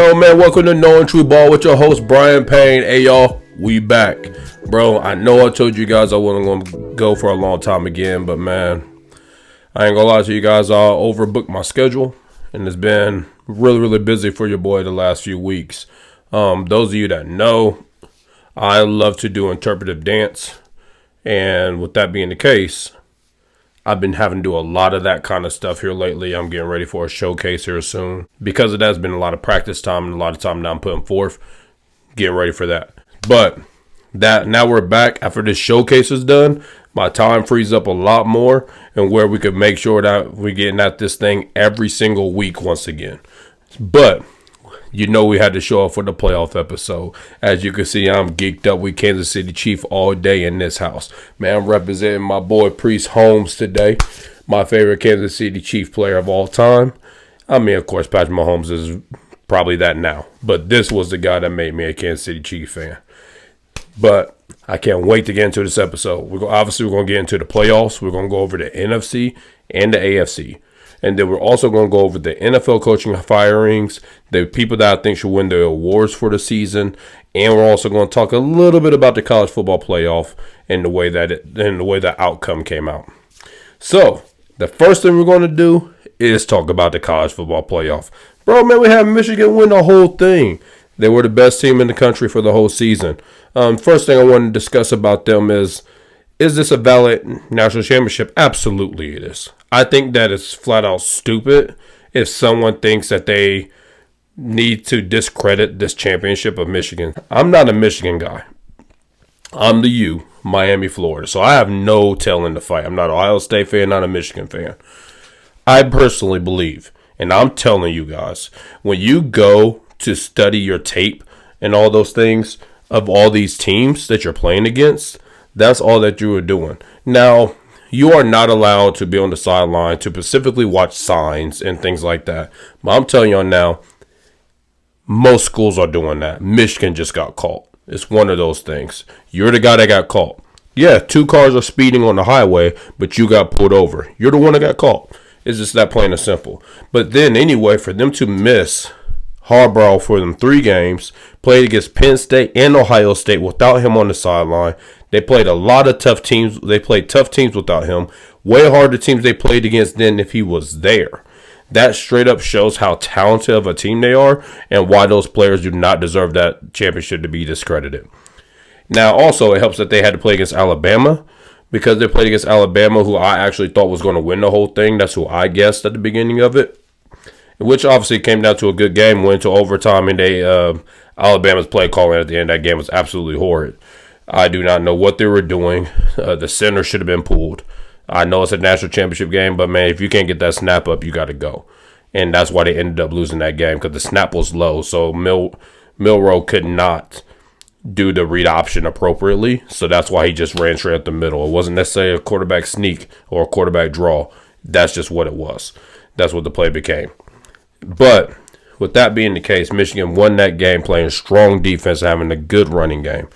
going, man? Welcome to Knowing True Ball with your host, Brian Payne. Hey, y'all, we back. Bro, I know I told you guys I wasn't going to go for a long time again, but, man, I ain't going to lie to you guys. I overbooked my schedule, and it's been really busy for your boy the last few weeks. Those of you that know, I love to do interpretive dance, and with that being the case, I've been having to do a lot of that kind of stuff here lately. I'm getting ready for a showcase here soon. Because of that, it's been a lot of practice time and a lot of time that I'm putting forth, getting ready for that. But now we're back after this showcase is done. My time frees up a lot more, and where we could make sure that we're getting at this thing every single week once again. But you know we had to show up for the playoff episode. As you can see, I'm geeked up with Kansas City Chief all day in this house. Man, I'm representing my boy Priest Holmes today. My favorite Kansas City Chief player of all time. I mean, of course, Patrick Mahomes is probably that now. But this was the guy that made me a Kansas City Chief fan. But I can't wait to get into this episode. We're going to get into the playoffs. We're going to go over the NFC and the AFC. And then we're also going to go over the NFL coaching firings, the people that I think should win the awards for the season, and we're also going to talk a little bit about the college football playoff and the way the outcome came out. So the first thing we're going to do is talk about the college football playoff. Bro, man, we had Michigan win the whole thing. They were the best team in the country for the whole season. First thing I want to discuss about them is this a valid national championship? Absolutely it is. I think that it's flat out stupid if someone thinks that they need to discredit this championship of Michigan. I'm not a Michigan guy. I'm the U, Miami, Florida. So I have no tail in the fight. I'm not an Ohio State fan, not a Michigan fan. I personally believe, and I'm telling you guys, when you go to study your tape and all those things of all these teams that you're playing against, that's all that you are doing. Now, you are not allowed to be on the sideline to specifically watch signs and things like that. But I'm telling you now, most schools are doing that. Michigan just got caught. It's one of those things. You're the guy that got caught. Yeah, 2 cars are speeding on the highway, but you got pulled over. You're the one that got caught. It's just that plain and simple. But then anyway, for them to miss Harbaugh for them 3 games, played against Penn State and Ohio State without him on the sideline. They played a lot of tough teams. They played tough teams without him. Way harder teams they played against than if he was there. That straight up shows how talented of a team they are and why those players do not deserve that championship to be discredited. Now, also, it helps that they had to play against Alabama because they played against Alabama, who I actually thought was going to win the whole thing. That's who I guessed at the beginning of it, which obviously came down to a good game, went to overtime, and Alabama's play calling at the end of that game was absolutely horrid. I do not know what they were doing. The center should have been pulled. I know it's a national championship game, but, man, if you can't get that snap up, you got to go. And that's why they ended up losing that game, because the snap was low. So Milroe could not do the read option appropriately. So that's why he just ran straight up the middle. It wasn't necessarily a quarterback sneak or a quarterback draw. That's just what it was. That's what the play became. But with that being the case, Michigan won that game playing strong defense, having a good running game.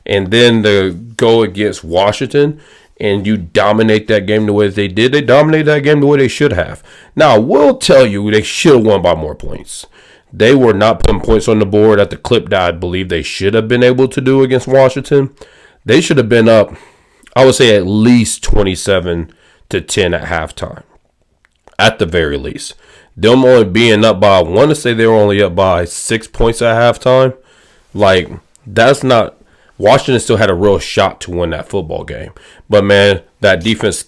And then to go against Washington and you dominate that game the way that they did, they dominated that game the way they should have. Now, I will tell you they should have won by more points. They were not putting points on the board at the clip that I believe they should have been able to do against Washington. They should have been up, I would say, at least 27-10 at halftime, at the very least. Them only being up by, I want to say they were only up by 6 points at halftime. Like, that's not, Washington still had a real shot to win that football game. But, man, that defense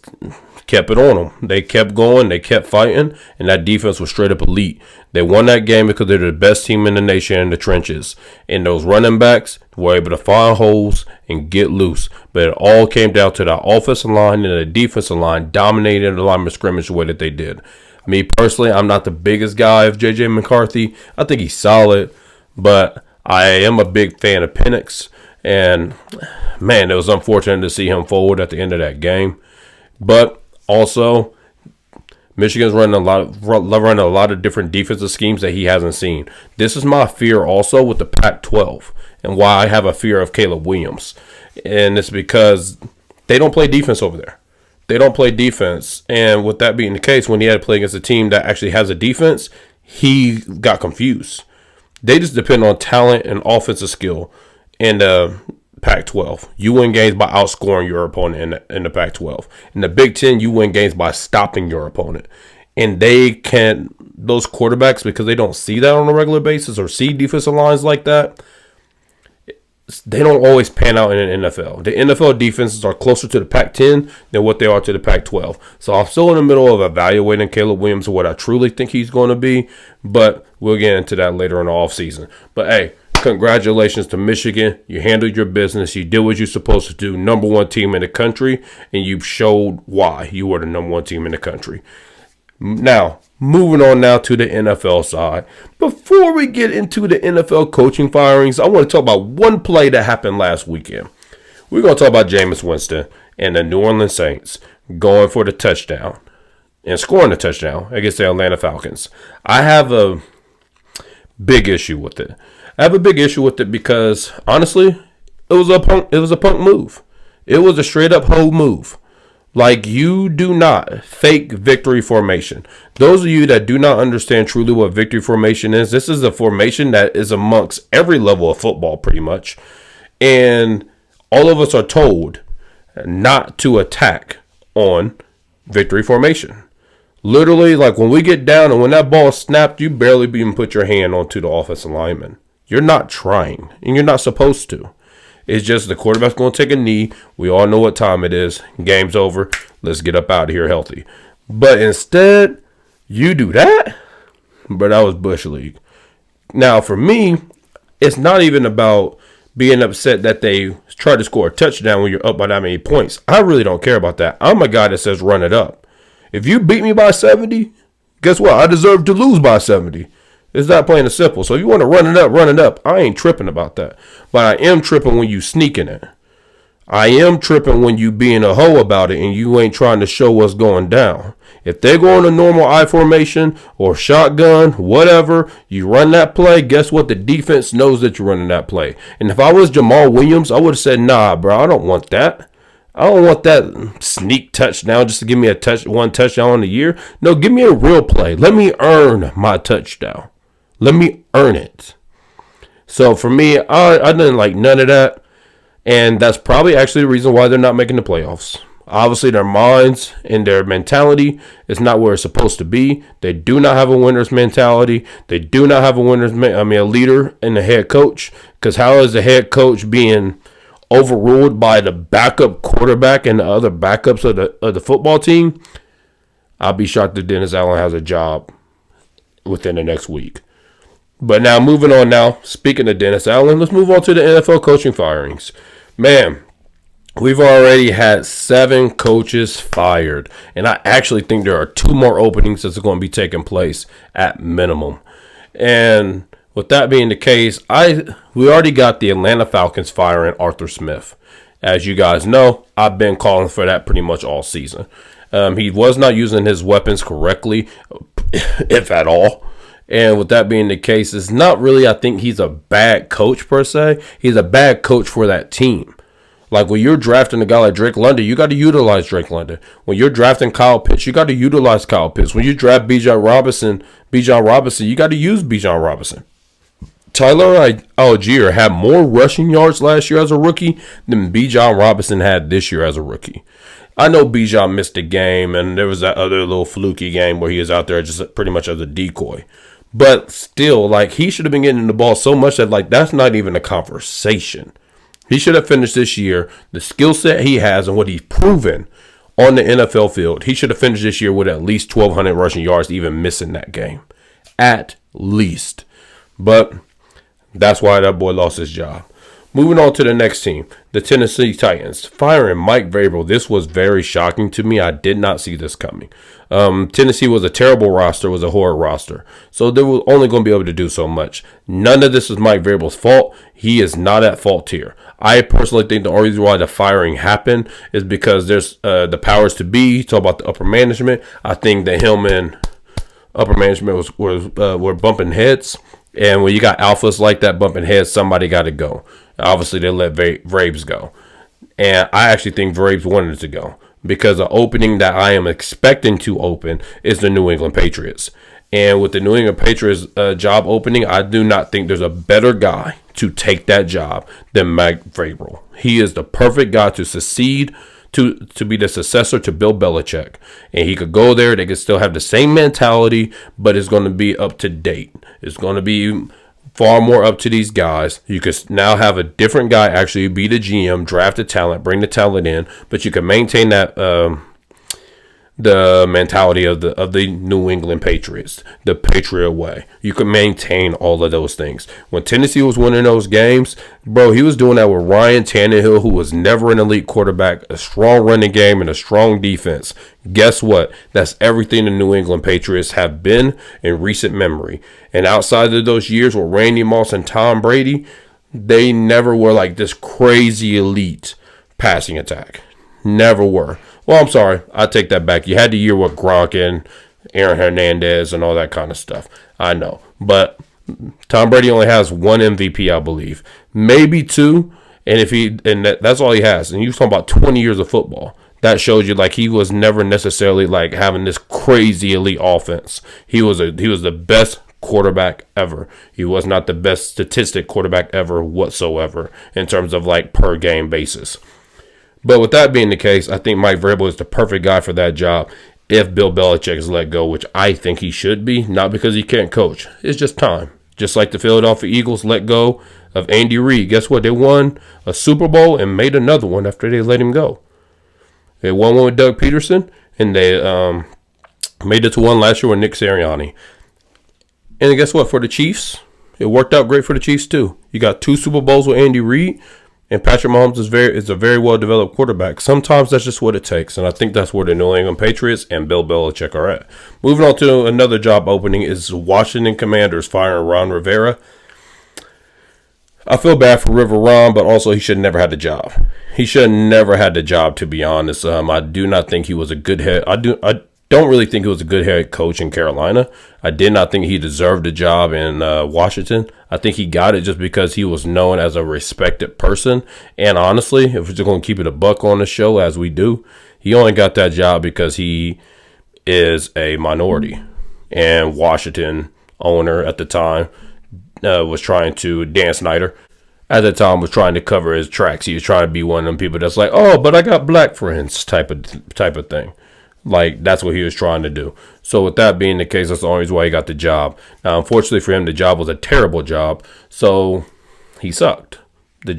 kept it on them. They kept going, they kept fighting, and that defense was straight up elite. They won that game because they're the best team in the nation in the trenches. And those running backs were able to find holes and get loose. But it all came down to the offensive line and the defensive line dominating the line of scrimmage the way that they did. Me personally, I'm not the biggest guy of J.J. McCarthy. I think he's solid, but I am a big fan of Penix. And, man, it was unfortunate to see him forward at the end of that game. But also, Michigan's running a lot of different defensive schemes that he hasn't seen. This is my fear also with the Pac-12 and why I have a fear of Caleb Williams. And it's because they don't play defense over there. They don't play defense. And with that being the case, when he had to play against a team that actually has a defense, he got confused. They just depend on talent and offensive skill in the Pac-12. You win games by outscoring your opponent in the Pac-12. In the Big Ten, you win games by stopping your opponent. And those quarterbacks, because they don't see that on a regular basis or see defensive lines like that, they don't always pan out in an NFL. The NFL defenses are closer to the Pac-10 than what they are to the Pac-12. So I'm still in the middle of evaluating Caleb Williams and what I truly think he's going to be, but we'll get into that later in the offseason. But hey, congratulations to Michigan. You handled your business. You did what you're supposed to do. Number one team in the country, and you showed why you were the number one team in the country. Now, moving on now to the NFL side. Before we get into the NFL coaching firings, I want to talk about one play that happened last weekend. We're going to talk about Jameis Winston and the New Orleans Saints going for the touchdown and scoring the touchdown against the Atlanta Falcons. I have a big issue with it. I have a big issue with it because, honestly, it was a punk move. It was a straight up hoe move. Like, you do not fake victory formation. Those of you that do not understand truly what victory formation is, this is a formation that is amongst every level of football pretty much. And all of us are told not to attack on victory formation. Literally, like when we get down and when that ball snapped, you barely even put your hand onto the offensive lineman. You're not trying, and you're not supposed to. It's just the quarterback's going to take a knee. We all know what time it is. Game's over. Let's get up out of here healthy. But instead, you do that? But that was Bush League. Now, for me, it's not even about being upset that they tried to score a touchdown when you're up by that many points. I really don't care about that. I'm a guy that says run it up. If you beat me by 70, guess what? I deserve to lose by 70. It's not plain and simple. So if you want to run it up. I ain't tripping about that. But I am tripping when you sneaking it. I am tripping when you being a hoe about it and you ain't trying to show what's going down. If they're going to normal I formation or shotgun, whatever, you run that play, guess what? The defense knows that you're running that play. And if I was Jamal Williams, I would have said, nah, bro, I don't want that. I don't want that sneak touchdown just to give me one touchdown in the year. No, give me a real play. Let me earn my touchdown. Let me earn it. So for me, I didn't like none of that. And that's probably actually the reason why they're not making the playoffs. Obviously, their minds and their mentality is not where it's supposed to be. They do not have a winner's mentality. They do not have a leader and a head coach. Because how is the head coach being overruled by the backup quarterback and the other backups of the football team? I'll be shocked if Dennis Allen has a job within the next week. But now, moving on now, speaking of Dennis Allen, let's move on to the NFL coaching firings. Man, we've already had 7 coaches fired. And I actually think there are 2 more openings that's going to be taking place at minimum. And with that being the case, we already got the Atlanta Falcons firing Arthur Smith. As you guys know, I've been calling for that pretty much all season. He was not using his weapons correctly, if at all. And with that being the case, it's not really, I think he's a bad coach per se. He's a bad coach for that team. Like when you're drafting a guy like Drake London, you got to utilize Drake London. When you're drafting Kyle Pitts, you got to utilize Kyle Pitts. When you draft Bijan Robinson, you got to use Bijan Robinson. Tyler Algier had more rushing yards last year as a rookie than Bijan Robinson had this year as a rookie. I know Bijan missed a game, and there was that other little fluky game where he was out there just pretty much as a decoy. But still, like, he should have been getting the ball so much that, like, that's not even a conversation. He should have finished this year, the skill set he has and what he's proven on the NFL field. He should have finished this year with at least 1,200 rushing yards, even missing that game. At least. But that's why that boy lost his job. Moving on to the next team, the Tennessee Titans. Firing Mike Vrabel. This was very shocking to me. I did not see this coming. Tennessee was a terrible roster, was a horrid roster. So they were only going to be able to do so much. None of this is Mike Vrabel's fault. He is not at fault here. I personally think the only reason why the firing happened is because there's the powers to be. Talk about the upper management. I think that him and upper management were bumping heads. And when you got alphas like that bumping heads, somebody got to go. Obviously, they let Vrabes go. And I actually think Vrabes wanted to go. Because the opening that I am expecting to open is the New England Patriots. And with the New England Patriots job opening, I do not think there's a better guy to take that job than Mike Vrabel. He is the perfect guy to succeed, to be the successor to Bill Belichick. And he could go there. They could still have the same mentality, but it's going to be up to date. It's going to be far more up to these guys. You could now have a different guy actually be the GM, draft the talent, bring the talent in, but you can maintain that the mentality of the New England Patriots, the Patriot way. You can maintain all of those things. When Tennessee was winning those games, bro, he was doing that with Ryan Tannehill, who was never an elite quarterback, a strong running game, and a strong defense. Guess what? That's everything the New England Patriots have been in recent memory. And outside of those years with Randy Moss and Tom Brady, they never were like this crazy elite passing attack. Never were. Well, I'm sorry. I take that back. You had the year with Gronk and Aaron Hernandez and all that kind of stuff. I know. But Tom Brady only has one MVP, I believe. Maybe two. And that's all he has. And you was talking about 20 years of football. That shows you like he was never necessarily like having this crazy elite offense. He was the best quarterback ever. He was not the best statistic quarterback ever whatsoever in terms of like per game basis. But with that being the case, I think Mike Vrabel is the perfect guy for that job if Bill Belichick is let go, which I think he should be, not because he can't coach. It's just time. Just like the Philadelphia Eagles let go of Andy Reid. Guess what? They won a Super Bowl and made another one after they let him go. They won one with Doug Peterson, and they made it to one last year with Nick Sirianni. And guess what? For the Chiefs, it worked out great for the Chiefs too. You got 2 Super Bowls with Andy Reid. And Patrick Mahomes is a very well-developed quarterback. Sometimes that's just what it takes, and I think that's where the New England Patriots and Bill Belichick are at. Moving on to another job opening is Washington Commanders firing Ron Rivera. I feel bad for Ron, but also he should have never had the job. He should have never had the job, to be honest. I do not think he was a good head. I don't really think he was a good head coach in Carolina. I did not think he deserved a job in Washington. I think he got it just because he was known as a respected person. And honestly, if we're just going to keep it a buck on the show as we do, he only got that job because he is a minority. And Washington owner at the time was trying to, Dan Snyder, at the time was trying to cover his tracks. He was trying to be one of them people that's like, oh, but I got black friends type of thing. Like, that's what he was trying to do. So with that being the case, that's the only reason why he got the job. Now, unfortunately for him, the job was a terrible job. So he sucked. The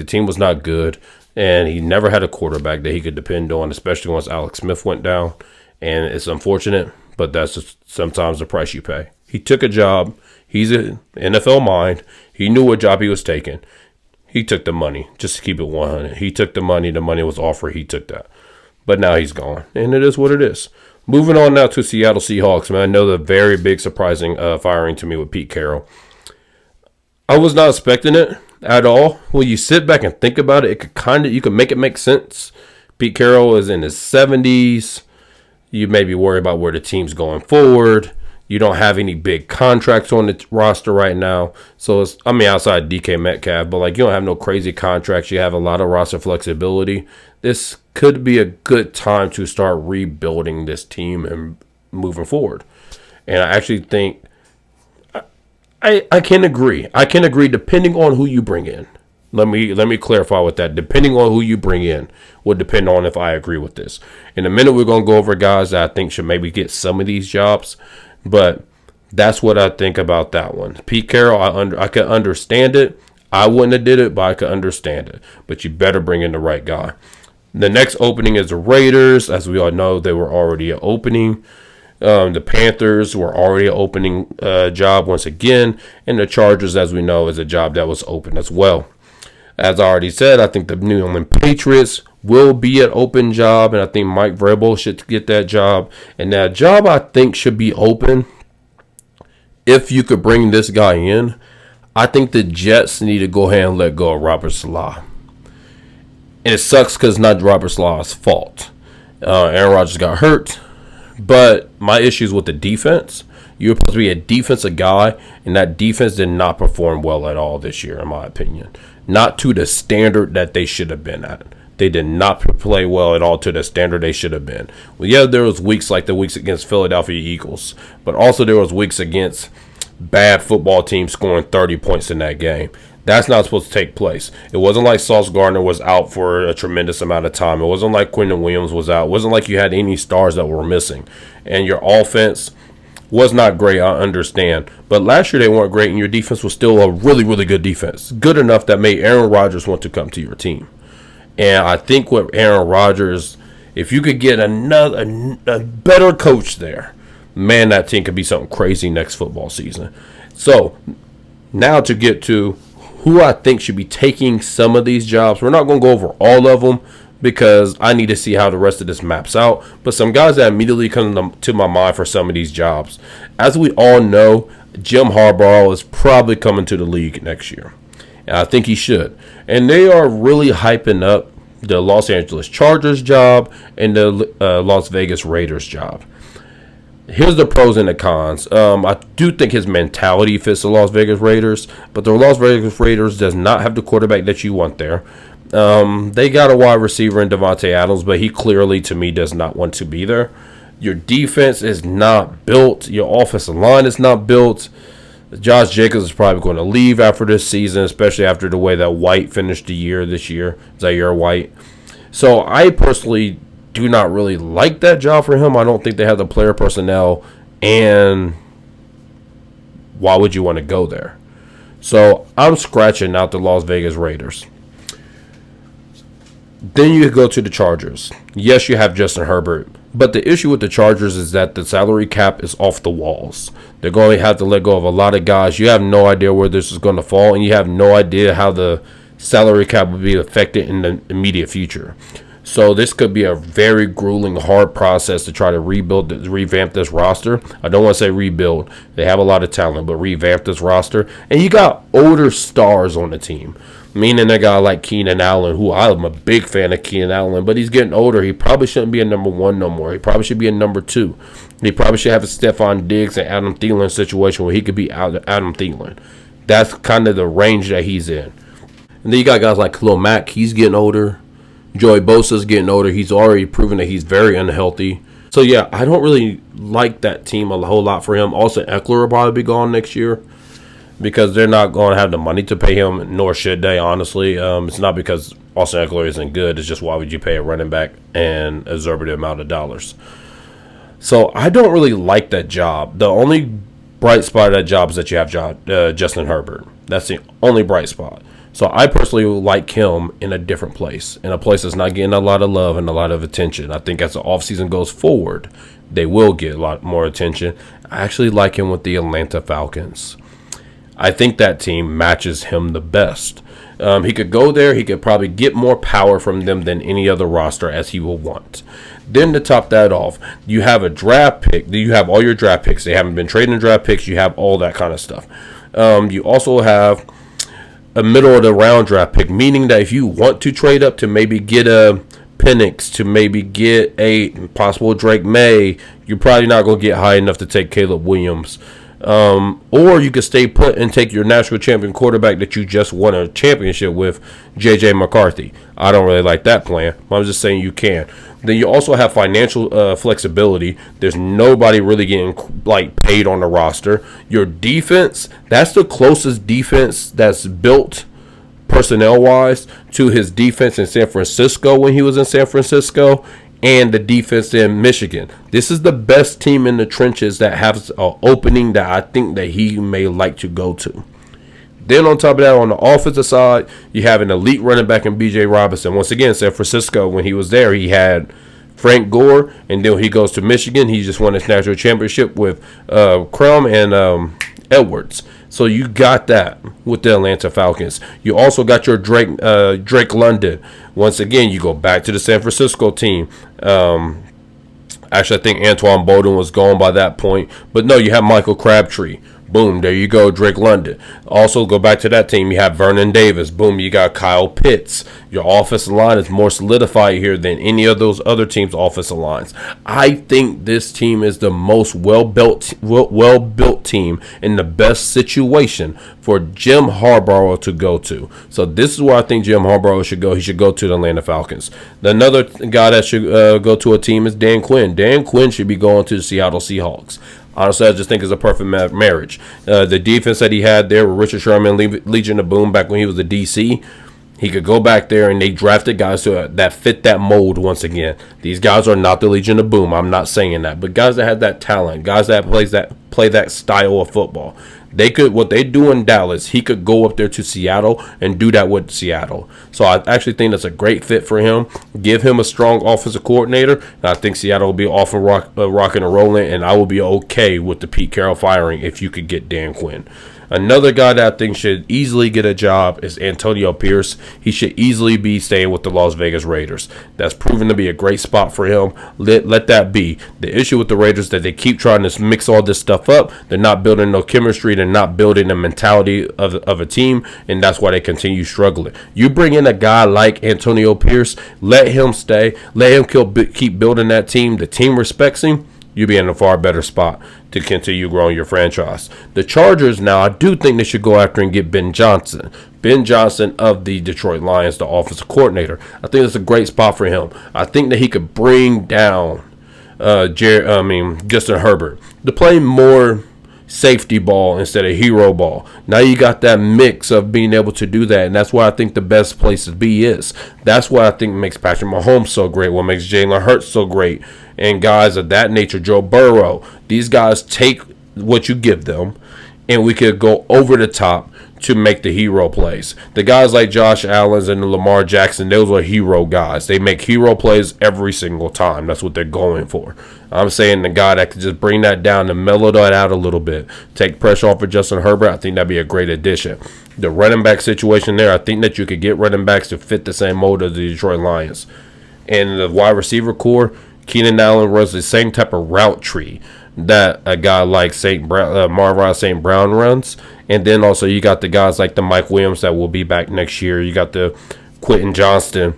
team was not good. And he never had a quarterback that he could depend on, especially once Alex Smith went down. And it's unfortunate, but that's just sometimes the price you pay. He took a job. He's an NFL mind. He knew what job he was taking. He took the money, just to keep it 100. He took the money. The money was offered. He took that. But now he's gone, and it is what it is. Moving on now to Seattle Seahawks, man. I know the very big surprising firing to me with Pete Carroll. I was not expecting it at all. When you sit back and think about it, you can make it make sense. Pete Carroll is in his 70s. You may be worried about where the team's going forward. You don't have any big contracts on the roster right now. So outside DK Metcalf, but you don't have no crazy contracts. You have a lot of roster flexibility. This could be a good time to start rebuilding this team and moving forward. And I actually think I can agree. I can agree depending on who you bring in. Let me clarify with that. Depending on who you bring in would depend on if I agree with this. In a minute, we're going to go over guys that I think should maybe get some of these jobs. But that's what I think about that one. Pete Carroll, I could understand it. I wouldn't have did it, but I could understand it. But you better bring in the right guy. The next opening is the Raiders. As we all know, they were already an opening. The Panthers were already an opening job once again. And the Chargers, as we know, is a job that was open as well. As I already said, I think the New England Patriots will be an open job, and I think Mike Vrabel should get that job. And that job, I think, should be open if you could bring this guy in. I think the Jets need to go ahead and let go of Robert Saleh. And it sucks because it's not Robert Saleh's fault. Aaron Rodgers got hurt, but my issues with the defense. You're supposed to be a defensive guy, and that defense did not perform well at all this year, in my opinion. Not to the standard that they should have been at. They did not play well at all to the standard they should have been. Well, yeah, there was weeks like the weeks against Philadelphia Eagles, but also there was weeks against bad football teams scoring 30 points in that game. That's not supposed to take place. It wasn't like Sauce Gardner was out for a tremendous amount of time. It wasn't like Quentin Williams was out. It wasn't like you had any stars that were missing. And your offense was not great, I understand. But last year they weren't great, and your defense was still a really, really good defense. Good enough that made Aaron Rodgers want to come to your team. And I think with Aaron Rodgers, if you could get a better coach there, man, that team could be something crazy next football season. So now to get to who I think should be taking some of these jobs. We're not going to go over all of them because I need to see how the rest of this maps out. But some guys that immediately come to my mind for some of these jobs. As we all know, Jim Harbaugh is probably coming to the league next year. And I think he should. And they are really hyping up the Los Angeles Chargers job and the Las Vegas Raiders job. Here's the pros and the cons. I do think his mentality fits the Las Vegas Raiders, but the Las Vegas Raiders does not have the quarterback that you want there. They got a wide receiver in Davante Adams, but he clearly, to me, does not want to be there. Your defense is not built. Your offensive line is not built. Josh Jacobs is probably going to leave after this season, especially after the way that White finished the year this year, Zaire White. So I personally do not really like that job for him. I don't think they have the player personnel, and why would you want to go there? So I'm scratching out the Las Vegas Raiders. Then you go to the Chargers. Yes, you have Justin Herbert, but the issue with the Chargers is that the salary cap is off the walls. They're going to have to let go of a lot of guys. You have no idea where this is going to fall, and you have no idea how the salary cap will be affected in the immediate future. So this could be a very grueling, hard process to try to revamp this roster. I don't want to say rebuild. They have a lot of talent, but revamp this roster. And you got older stars on the team, meaning a guy like Keenan Allen, who I'm a big fan of Keenan Allen, but he's getting older. He probably shouldn't be a number one no more. He probably should be a number two. He probably should have a Stephon Diggs and Adam Thielen situation where he could be Adam Thielen. That's kind of the range that he's in. And then you got guys like Khalil Mack. He's getting older. Joey Bosa's getting older. He's already proven that he's very unhealthy. So, yeah, I don't really like that team a whole lot for him. Also, Eckler will probably be gone next year because they're not going to have the money to pay him, nor should they, honestly. It's not because Austin Eckler isn't good. It's just why would you pay a running back an exorbitant amount of dollars? So, I don't really like that job. The only bright spot of that job is that you have Justin Herbert. That's the only bright spot. So I personally like him in a different place, in a place that's not getting a lot of love and a lot of attention. I think as the offseason goes forward, they will get a lot more attention. I actually like him with the Atlanta Falcons. I think that team matches him the best. He could go there. He could probably get more power from them than any other roster as he will want. Then to top that off, you have a draft pick. You have all your draft picks. They haven't been trading draft picks. You have all that kind of stuff. You also have a middle of the round draft pick, meaning that if you want to trade up to maybe get a Penix, to maybe get a possible Drake May, you're probably not going to get high enough to take Caleb Williams. Or you could stay put and take your national champion quarterback that you just won a championship with, J.J. McCarthy. I don't really like that plan, but I'm just saying you can. Then you also have financial flexibility. There's nobody really getting paid on the roster. Your defense, that's the closest defense that's built personnel-wise to his defense in San Francisco when he was in San Francisco, and the defense in Michigan. This is the best team in the trenches that has an opening that I think that he may like to go to. Then on top of that, on the offensive side, you have an elite running back in B.J. Robinson. Once again, San Francisco, when he was there, he had Frank Gore, and then he goes to Michigan. He just won his national championship with Crum and Edwards. So you got that with the Atlanta Falcons. You also got your Drake London. Once again, you go back to the San Francisco team. Actually, I think Antoine Bowden was gone by that point. But no, you have Michael Crabtree. Boom, there you go, Drake London. Also, go back to that team. You have Vernon Davis. Boom, you got Kyle Pitts. Your offensive line is more solidified here than any of those other teams' offensive lines. I think this team is the most well-built team in the best situation for Jim Harbaugh to go to. So this is where I think Jim Harbaugh should go. He should go to the Atlanta Falcons. Another guy that should go to a team is Dan Quinn. Dan Quinn should be going to the Seattle Seahawks. Honestly, I just think it's a perfect marriage. The defense that he had there with Richard Sherman, Legion of Boom, back when he was the DC, he could go back there, and they drafted guys that fit that mold once again. These guys are not the Legion of Boom. I'm not saying that. But guys that have that talent, guys that play that style of football. They could, what they do in Dallas, he could go up there to Seattle and do that with Seattle. So I actually think that's a great fit for him. Give him a strong offensive coordinator, and I think Seattle will be off and rocking and rolling, and I will be okay with the Pete Carroll firing if you could get Dan Quinn. Another guy that I think should easily get a job is Antonio Pierce. He should easily be staying with the Las Vegas Raiders. That's proven to be a great spot for him. Let that be. The issue with the Raiders is that they keep trying to mix all this stuff up. They're not building no chemistry. They're not building the mentality of a team, and that's why they continue struggling. You bring in a guy like Antonio Pierce, let him stay. Let him keep building that team. The team respects him. You'll be in a far better spot to continue growing your franchise. The Chargers now, I do think they should go after and get Ben Johnson. Ben Johnson of the Detroit Lions, the offensive coordinator. I think it's a great spot for him. I think that he could bring down Justin Herbert to play more safety ball instead of hero ball. Now you got that mix of being able to do that, and that's why I think the best place to be is. That's what I think makes Patrick Mahomes so great, what makes Jalen Hurts so great, and guys of that nature, Joe Burrow. These guys take what you give them, and we could go over the top to make the hero plays. The guys like Josh Allen and Lamar Jackson, those are hero guys. They make hero plays every single time. That's what they're going for. I'm saying the guy that could just bring that down and mellow that out a little bit, take pressure off of Justin Herbert, I think that'd be a great addition. The running back situation there, I think that you could get running backs to fit the same mold of the Detroit Lions. And the wide receiver core, Keenan Allen runs the same type of route tree that a guy like Marvin St. Brown runs. And then also you got the guys like the Mike Williams that will be back next year. You got the Quentin Johnston.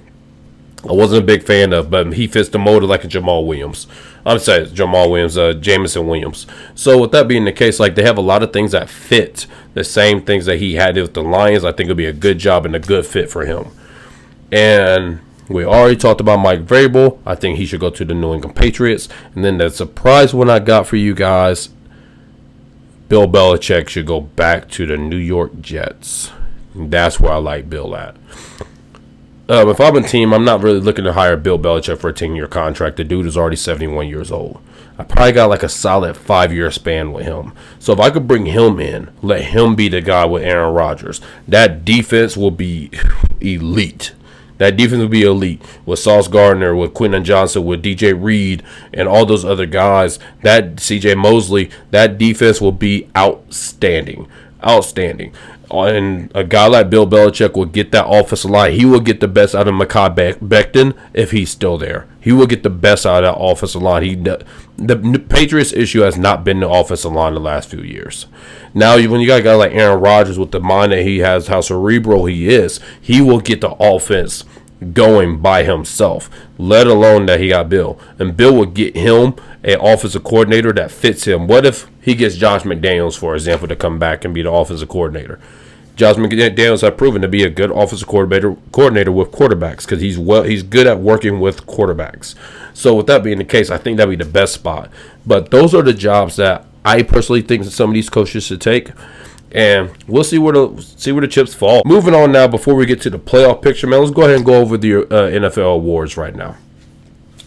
I wasn't a big fan of, but he fits the mold like a Jamal Williams. I'm sorry, Jameson Williams. So with that being the case, like they have a lot of things that fit the same things that he had with the Lions. I think it'll be a good job and a good fit for him. And we already talked about Mike Vrabel. I think he should go to the New England Patriots. And then the surprise one I got for you guys, Bill Belichick should go back to the New York Jets. That's where I like Bill at. If I'm a team, I'm not really looking to hire Bill Belichick for a 10-year contract. The dude is already 71 years old. I probably got like a solid 5-year span with him. So if I could bring him in, let him be the guy with Aaron Rodgers, that defense will be elite. That defense will be elite with Sauce Gardner, with Quentin Johnson, with DJ Reed, and all those other guys. That CJ Mosley, that defense will be outstanding. Outstanding. And a guy like Bill Belichick will get that offensive line. He will get the best out of Mekhi Becton if he's still there. He will get the best out of that offensive line. The Patriots' issue has not been the offensive line the last few years. Now, when you got a guy like Aaron Rodgers with the mind that he has, how cerebral he is, he will get the offense going by himself, let alone that he got Bill. And Bill will get him an offensive coordinator that fits him. What if he gets Josh McDaniels, for example, to come back and be the offensive coordinator? Josh McDaniels has proven to be a good offensive coordinator with quarterbacks because he's good at working with quarterbacks. So with that being the case, I think that'd be the best spot. But those are the jobs that I personally think that some of these coaches should take. And we'll see where the chips fall. Moving on now, before we get to the playoff picture, man, let's go ahead and go over the NFL awards right now.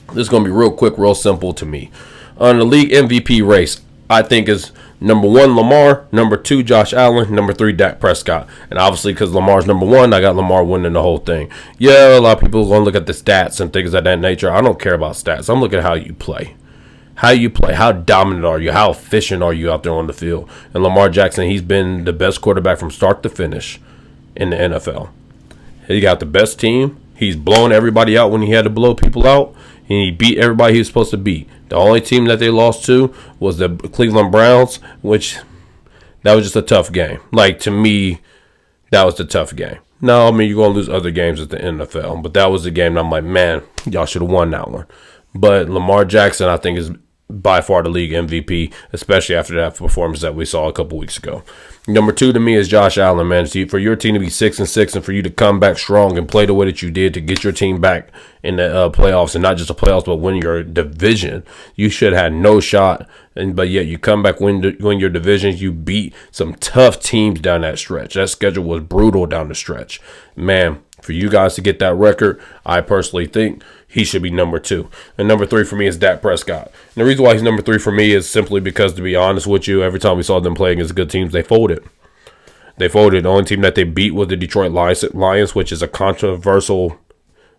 This is going to be real quick, real simple to me. On the league MVP race, I think is number 1, Lamar. Number 2, Josh Allen. Number 3, Dak Prescott. And obviously, because Lamar's number 1, I got Lamar winning the whole thing. Yeah, a lot of people are going to look at the stats and things of that nature. I don't care about stats. I'm looking at how you play. How you play, how dominant are you, how efficient are you out there on the field. And Lamar Jackson, he's been the best quarterback from start to finish in the NFL. He got the best team. He's blown everybody out when he had to blow people out. And he beat everybody he was supposed to beat. The only team that they lost to was the Cleveland Browns, which That was just a tough game. Like, to me, that was the tough game. No, I mean, you're going to lose other games at the NFL, but that was the game I'm like, man, y'all should have won that one. But Lamar Jackson, I think, is by far the league MVP, especially after that performance that we saw a couple weeks ago. Number 2 to me is Josh Allen, man. See, for your team to be 6-6 and for you to come back strong and play the way that you did to get your team back in the playoffs, and not just the playoffs, but win your division, you should have had no shot. But yet you come back, win your division. You beat some tough teams down that stretch. That schedule was brutal down the stretch. Man, for you guys to get that record, I personally think he should be number 2. And number 3 for me is Dak Prescott. And the reason why he's number 3 for me is simply because, to be honest with you, every time we saw them play against good teams, they folded. They folded. The only team that they beat was the Detroit Lions, which is a controversial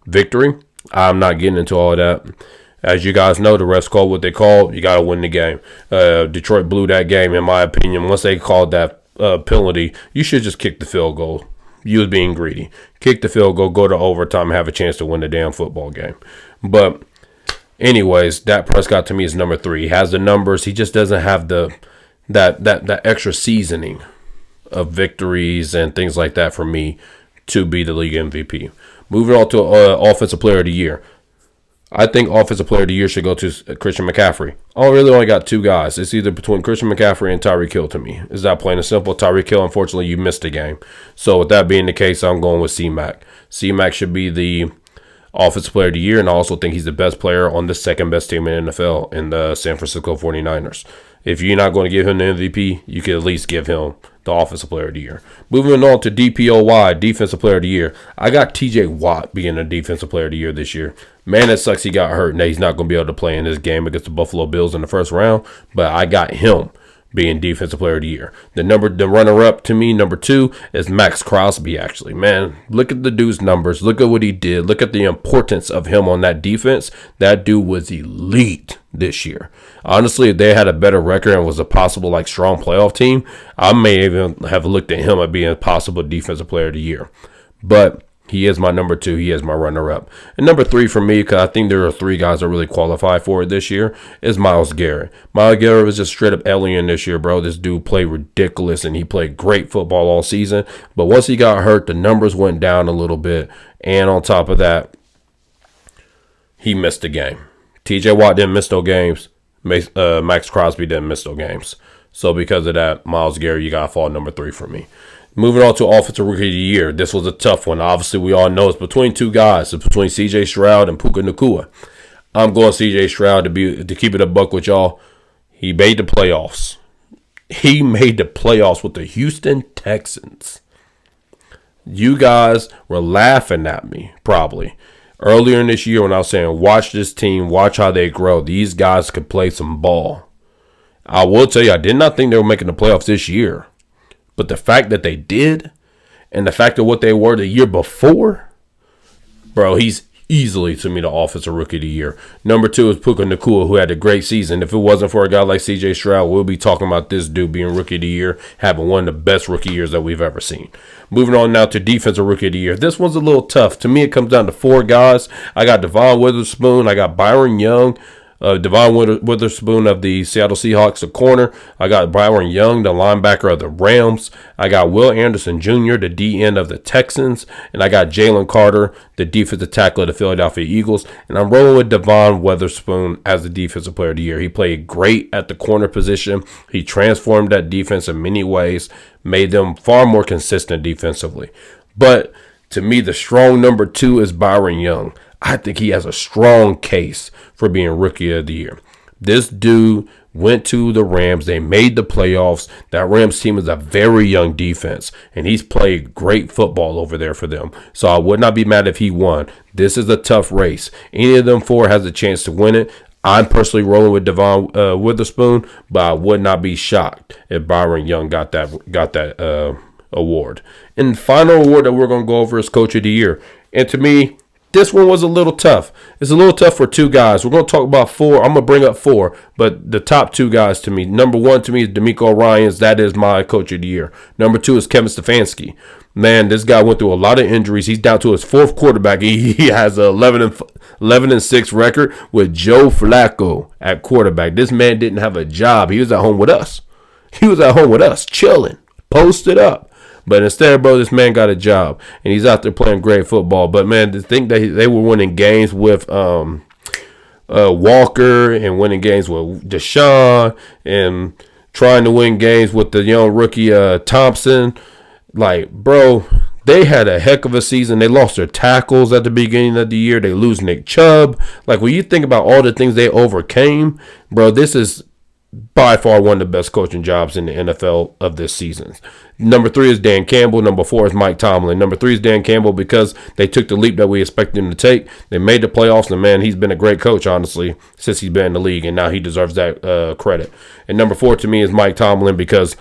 victory. I'm not getting into all of that. As you guys know, the refs called what they called. You got to win the game. Detroit blew that game, in my opinion. Once they called that penalty, you should just kick the field goal. You was being greedy. Kick the field goal, go to overtime, and have a chance to win the damn football game. But anyways, Dak Prescott to me is number 3. He has the numbers. He just doesn't have that extra seasoning of victories and things like that for me to be the league MVP. Moving on to Offensive Player of the Year. I think Offensive Player of the Year should go to Christian McCaffrey. I really only got 2 guys. It's either between Christian McCaffrey and Tyreek Hill to me. Is that plain and simple? Tyreek Hill, unfortunately, you missed a game. So with that being the case, I'm going with C-Mac. C-Mac should be the Offensive Player of the Year, and I also think he's the best player on the second best team in the NFL in the San Francisco 49ers. If you're not going to give him the MVP, you could at least give him the Offensive Player of the Year. Moving on to DPOY, Defensive Player of the Year. I got TJ Watt being the Defensive Player of the Year this year. Man, it sucks he got hurt and that he's not going to be able to play in this game against the Buffalo Bills in the first round, but I got him being Defensive Player of the Year. The runner-up to me, number 2, is Max Crosby, actually. Man, look at the dude's numbers. Look at what he did. Look at the importance of him on that defense. That dude was elite this year. Honestly, if they had a better record and was a possible strong playoff team, I may even have looked at him as being a possible Defensive Player of the Year. But he is my number 2. He is my runner-up. And number 3 for me, because I think there are 3 guys that really qualify for it this year, is Myles Garrett. Myles Garrett was just straight up alien this year, bro. This dude played ridiculous, and he played great football all season. But once he got hurt, the numbers went down a little bit. And on top of that, he missed a game. TJ Watt didn't miss no games. Max Crosby didn't miss no games. So because of that, Myles Garrett, you got to fall number 3 for me. Moving on to Offensive Rookie of the Year. This was a tough one. Obviously, we all know it's between 2 guys. It's between C.J. Stroud and Puka Nacua. I'm going C.J. Stroud to keep it a buck with y'all. He made the playoffs. He made the playoffs with the Houston Texans. You guys were laughing at me, probably. Earlier in this year when I was saying, watch this team, watch how they grow. These guys could play some ball. I will tell you, I did not think they were making the playoffs this year. But the fact that they did, and the fact of what they were the year before, bro, he's easily, to me, the Offensive Rookie of the Year. Number 2 is Puka Nacua, who had a great season. If it wasn't for a guy like C.J. Stroud, we'll be talking about this dude being Rookie of the Year, having one of the best rookie years that we've ever seen. Moving on now to Defensive Rookie of the Year. This one's a little tough. To me, it comes down to 4 guys. I got Devon Witherspoon. I got Byron Young. Devon Witherspoon of the Seattle Seahawks, the corner. I got Byron Young, the linebacker of the Rams. I got Will Anderson Jr., the DN of the Texans. And I got Jalen Carter, the defensive tackle of the Philadelphia Eagles. And I'm rolling with Devon Witherspoon as the Defensive Player of the Year. He played great at the corner position. He transformed that defense in many ways, made them far more consistent defensively. But to me, the strong number 2 is Byron Young. I think he has a strong case for being Rookie of the Year. This dude went to the Rams. They made the playoffs. That Rams team is a very young defense, and he's played great football over there for them. So I would not be mad if he won. This is a tough race. Any of them 4 has a chance to win it. I'm personally rolling with Devon Witherspoon, but I would not be shocked if Byron Young got that award. And the final award that we're going to go over is Coach of the Year. And to me, this one was a little tough. It's a little tough for 2 guys. We're going to talk about 4. I'm going to bring up 4, but the top 2 guys to me. Number 1 to me is DeMeco Ryans. That is my Coach of the Year. Number 2 is Kevin Stefanski. Man, this guy went through a lot of injuries. He's down to his 4th quarterback. He has an 11-6 record with Joe Flacco at quarterback. This man didn't have a job. He was at home with us. He was at home with us, chilling, posted up. But instead, bro, this man got a job, and he's out there playing great football. But, man, to think that they were winning games with Walker and winning games with Deshaun and trying to win games with the young rookie Thompson, like, bro, they had a heck of a season. They lost their tackles at the beginning of the year. They lose Nick Chubb. Like, when you think about all the things they overcame, bro, this is by far one of the best coaching jobs in the NFL of this season. Number 3 is Dan Campbell. Number 4 is Mike Tomlin. Number 3 is Dan Campbell because they took the leap that we expected them to take. They made the playoffs, and, man, he's been a great coach, honestly, since he's been in the league, and now he deserves that credit. And number 4 to me is Mike Tomlin because,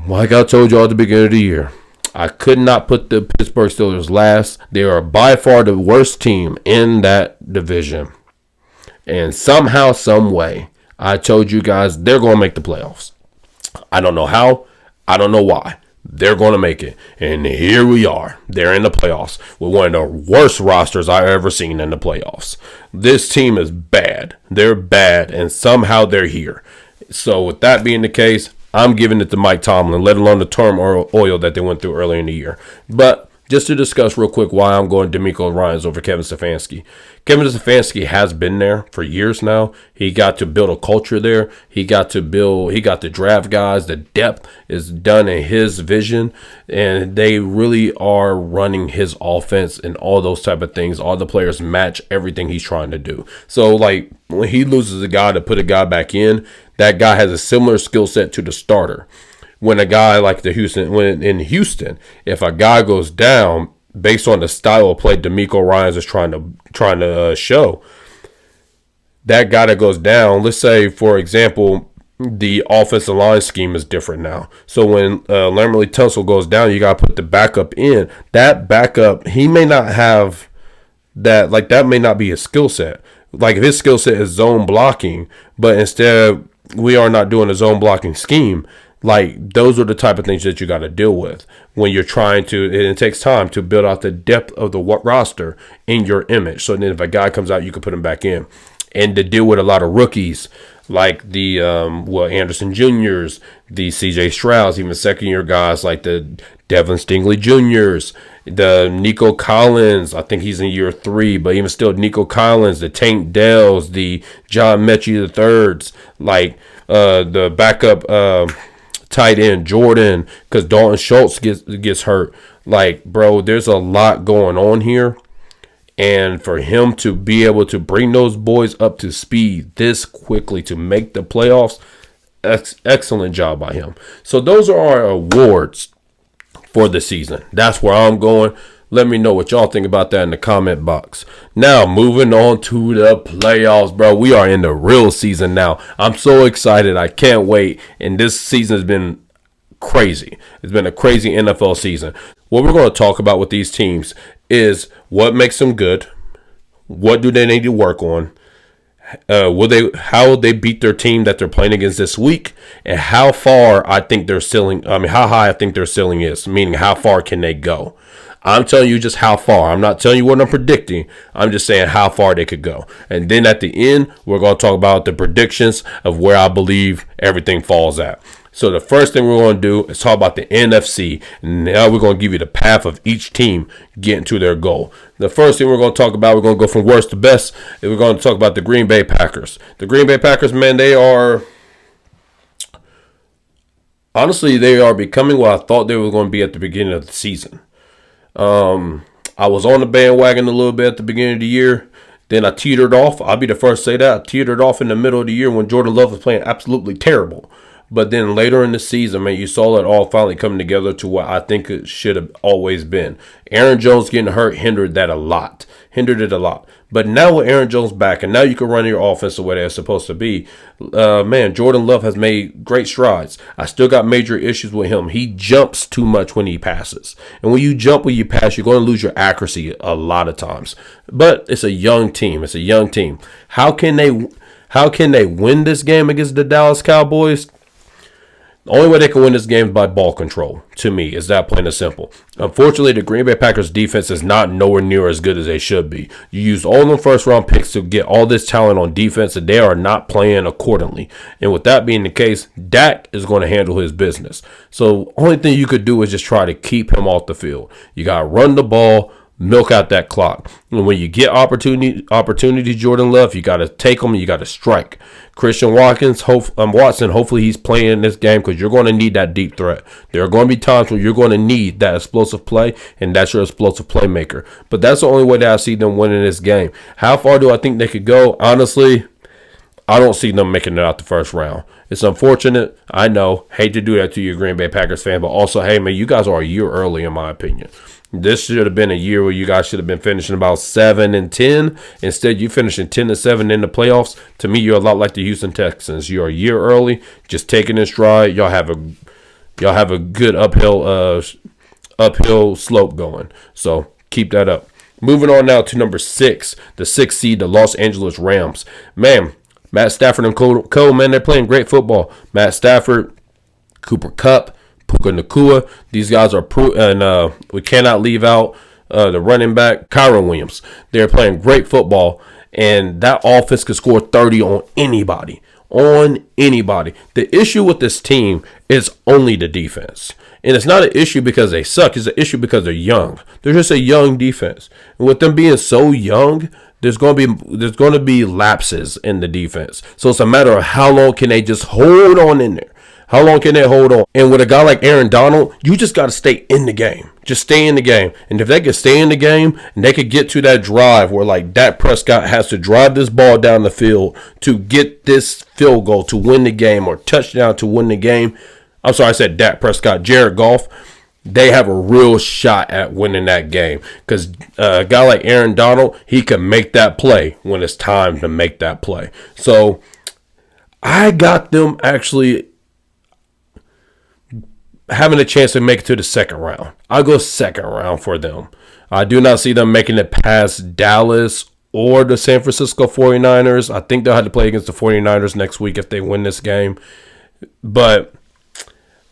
like I told you all at the beginning of the year, I could not put the Pittsburgh Steelers last. They are by far the worst team in that division. And somehow, some way, I told you guys they're going to make the playoffs. I don't know how. I don't know why. They're going to make it. And here we are. They're in the playoffs with one of the worst rosters I've ever seen in the playoffs. This team is bad. They're bad, and somehow they're here. So with that being the case, I'm giving it to Mike Tomlin, let alone the turmoil that they went through earlier in the year. But just to discuss real quick why I'm going DeMeco Ryans over Kevin Stefanski. Kevin Stefanski has been there for years now. He got to build a culture there. He got to draft guys. The depth is done in his vision, and they really are running his offense and all those type of things. All the players match everything he's trying to do. So, like, when he loses a guy to put a guy back in, that guy has a similar skill set to the starter. When a guy like in Houston, if a guy goes down based on the style of play DeMeco Ryans is trying to show, that guy that goes down, let's say, for example, the offensive line scheme is different now. So when Lamberley Tunsil goes down, you got to put the backup in. That backup, he may not have that, like, that may not be his skill set. Like, if his skill set is zone blocking, but instead we are not doing a zone blocking scheme, like, those are the type of things that you got to deal with when you're trying to, and it takes time to build out the depth of the roster in your image. So then if a guy comes out, you can put him back in. And to deal with a lot of rookies, like the Anderson Juniors, the C.J. Strouds, even second-year guys like the Devin Stingley Juniors, the Nico Collins, I think he's in year 3, but even still, Nico Collins, the Tank Dells, the John Mechie IIIs, like the backup tight end Jordan, because Dalton Schultz gets hurt. Like, bro, there's a lot going on here. And for him to be able to bring those boys up to speed this quickly to make the playoffs, excellent job by him. So those are our awards for the season. That's where I'm going. Let me know what y'all think about that in the comment box. Now, moving on to the playoffs, bro. We are in the real season now. I'm so excited. I can't wait. And this season has been crazy. It's been a crazy NFL season. What we're going to talk about with these teams is what makes them good, what do they need to work on, how they beat their team that they're playing against this week, and how far I think their ceiling, how high I think their ceiling is, meaning how far can they go. I'm telling you just how far. I'm not telling you what I'm predicting. I'm just saying how far they could go. And then at the end, we're going to talk about the predictions of where I believe everything falls at. So the first thing we're going to do is talk about the NFC. Now we're going to give you the path of each team getting to their goal. The first thing we're going to talk about, we're going to go from worst to best, and we're going to talk about the Green Bay Packers. The Green Bay Packers, man, they are becoming what I thought they were going to be at the beginning of the season. I was on the bandwagon a little bit at the beginning of the year. Then I teetered off. I'll be the first to say that. I teetered off in the middle of the year when Jordan Love was playing absolutely terrible. But then later in the season, man, you saw it all finally coming together to what I think it should have always been. Aaron Jones getting hurt hindered it a lot. But now with Aaron Jones back, and now you can run your offense the way they're supposed to be, man, Jordan Love has made great strides. I still got major issues with him. He jumps too much when he passes. And when you jump when you pass, you're going to lose your accuracy a lot of times. But it's a young team. How can they win this game against the Dallas Cowboys? The only way they can win this game is by ball control. To me, is that plain and simple. Unfortunately, the Green Bay Packers defense is not nowhere near as good as they should be. You used all the first round picks to get all this talent on defense, and they are not playing accordingly. And with that being the case, Dak is going to handle his business. So only thing you could do is just try to keep him off the field. You got to run the ball, milk out that clock. And when you get opportunity, Jordan Love, you got to take them and you got to strike. Christian Watson, hopefully he's playing in this game because you're going to need that deep threat. There are going to be times when you're going to need that explosive play, and that's your explosive playmaker. But that's the only way that I see them winning this game. How far do I think they could go? Honestly, I don't see them making it out the first round. It's unfortunate. I know. Hate to do that to you, Green Bay Packers fan, but also, hey, man, you guys are a year early, in my opinion. This should have been a year where you guys should have been finishing about 7-10. Instead, you finishing 10-7 in the playoffs. To me, you're a lot like the Houston Texans. You're a year early, just taking it stride. Y'all have a good uphill slope going. So keep that up. Moving on now to number 6, the 6th seed, the Los Angeles Rams. Man, Matt Stafford and Co. Man, they're playing great football. Matt Stafford, Cooper Kupp, Puka Nacua. These guys are and we cannot leave out the running back, Kyron Williams. They're playing great football, and that offense could score 30 on anybody. The issue with this team is only the defense. And it's not an issue because they suck. It's an issue because they're young. They're just a young defense. And with them being so young, there's going to be lapses in the defense. So it's a matter of how long can they just hold on in there. How long can they hold on? And with a guy like Aaron Donald, you just got to stay in the game. Just stay in the game. And if they could stay in the game and they could get to that drive where like Dak Prescott has to drive this ball down the field to get this field goal to win the game or touchdown to win the game. I'm sorry, I said Dak Prescott, Jared Goff. They have a real shot at winning that game because a guy like Aaron Donald, he can make that play when it's time to make that play. So I got them actually having a chance to make it to the second round. I'll go second round for them. I do not see them making it past Dallas or the San Francisco 49ers. I think they'll have to play against the 49ers next week if they win this game. But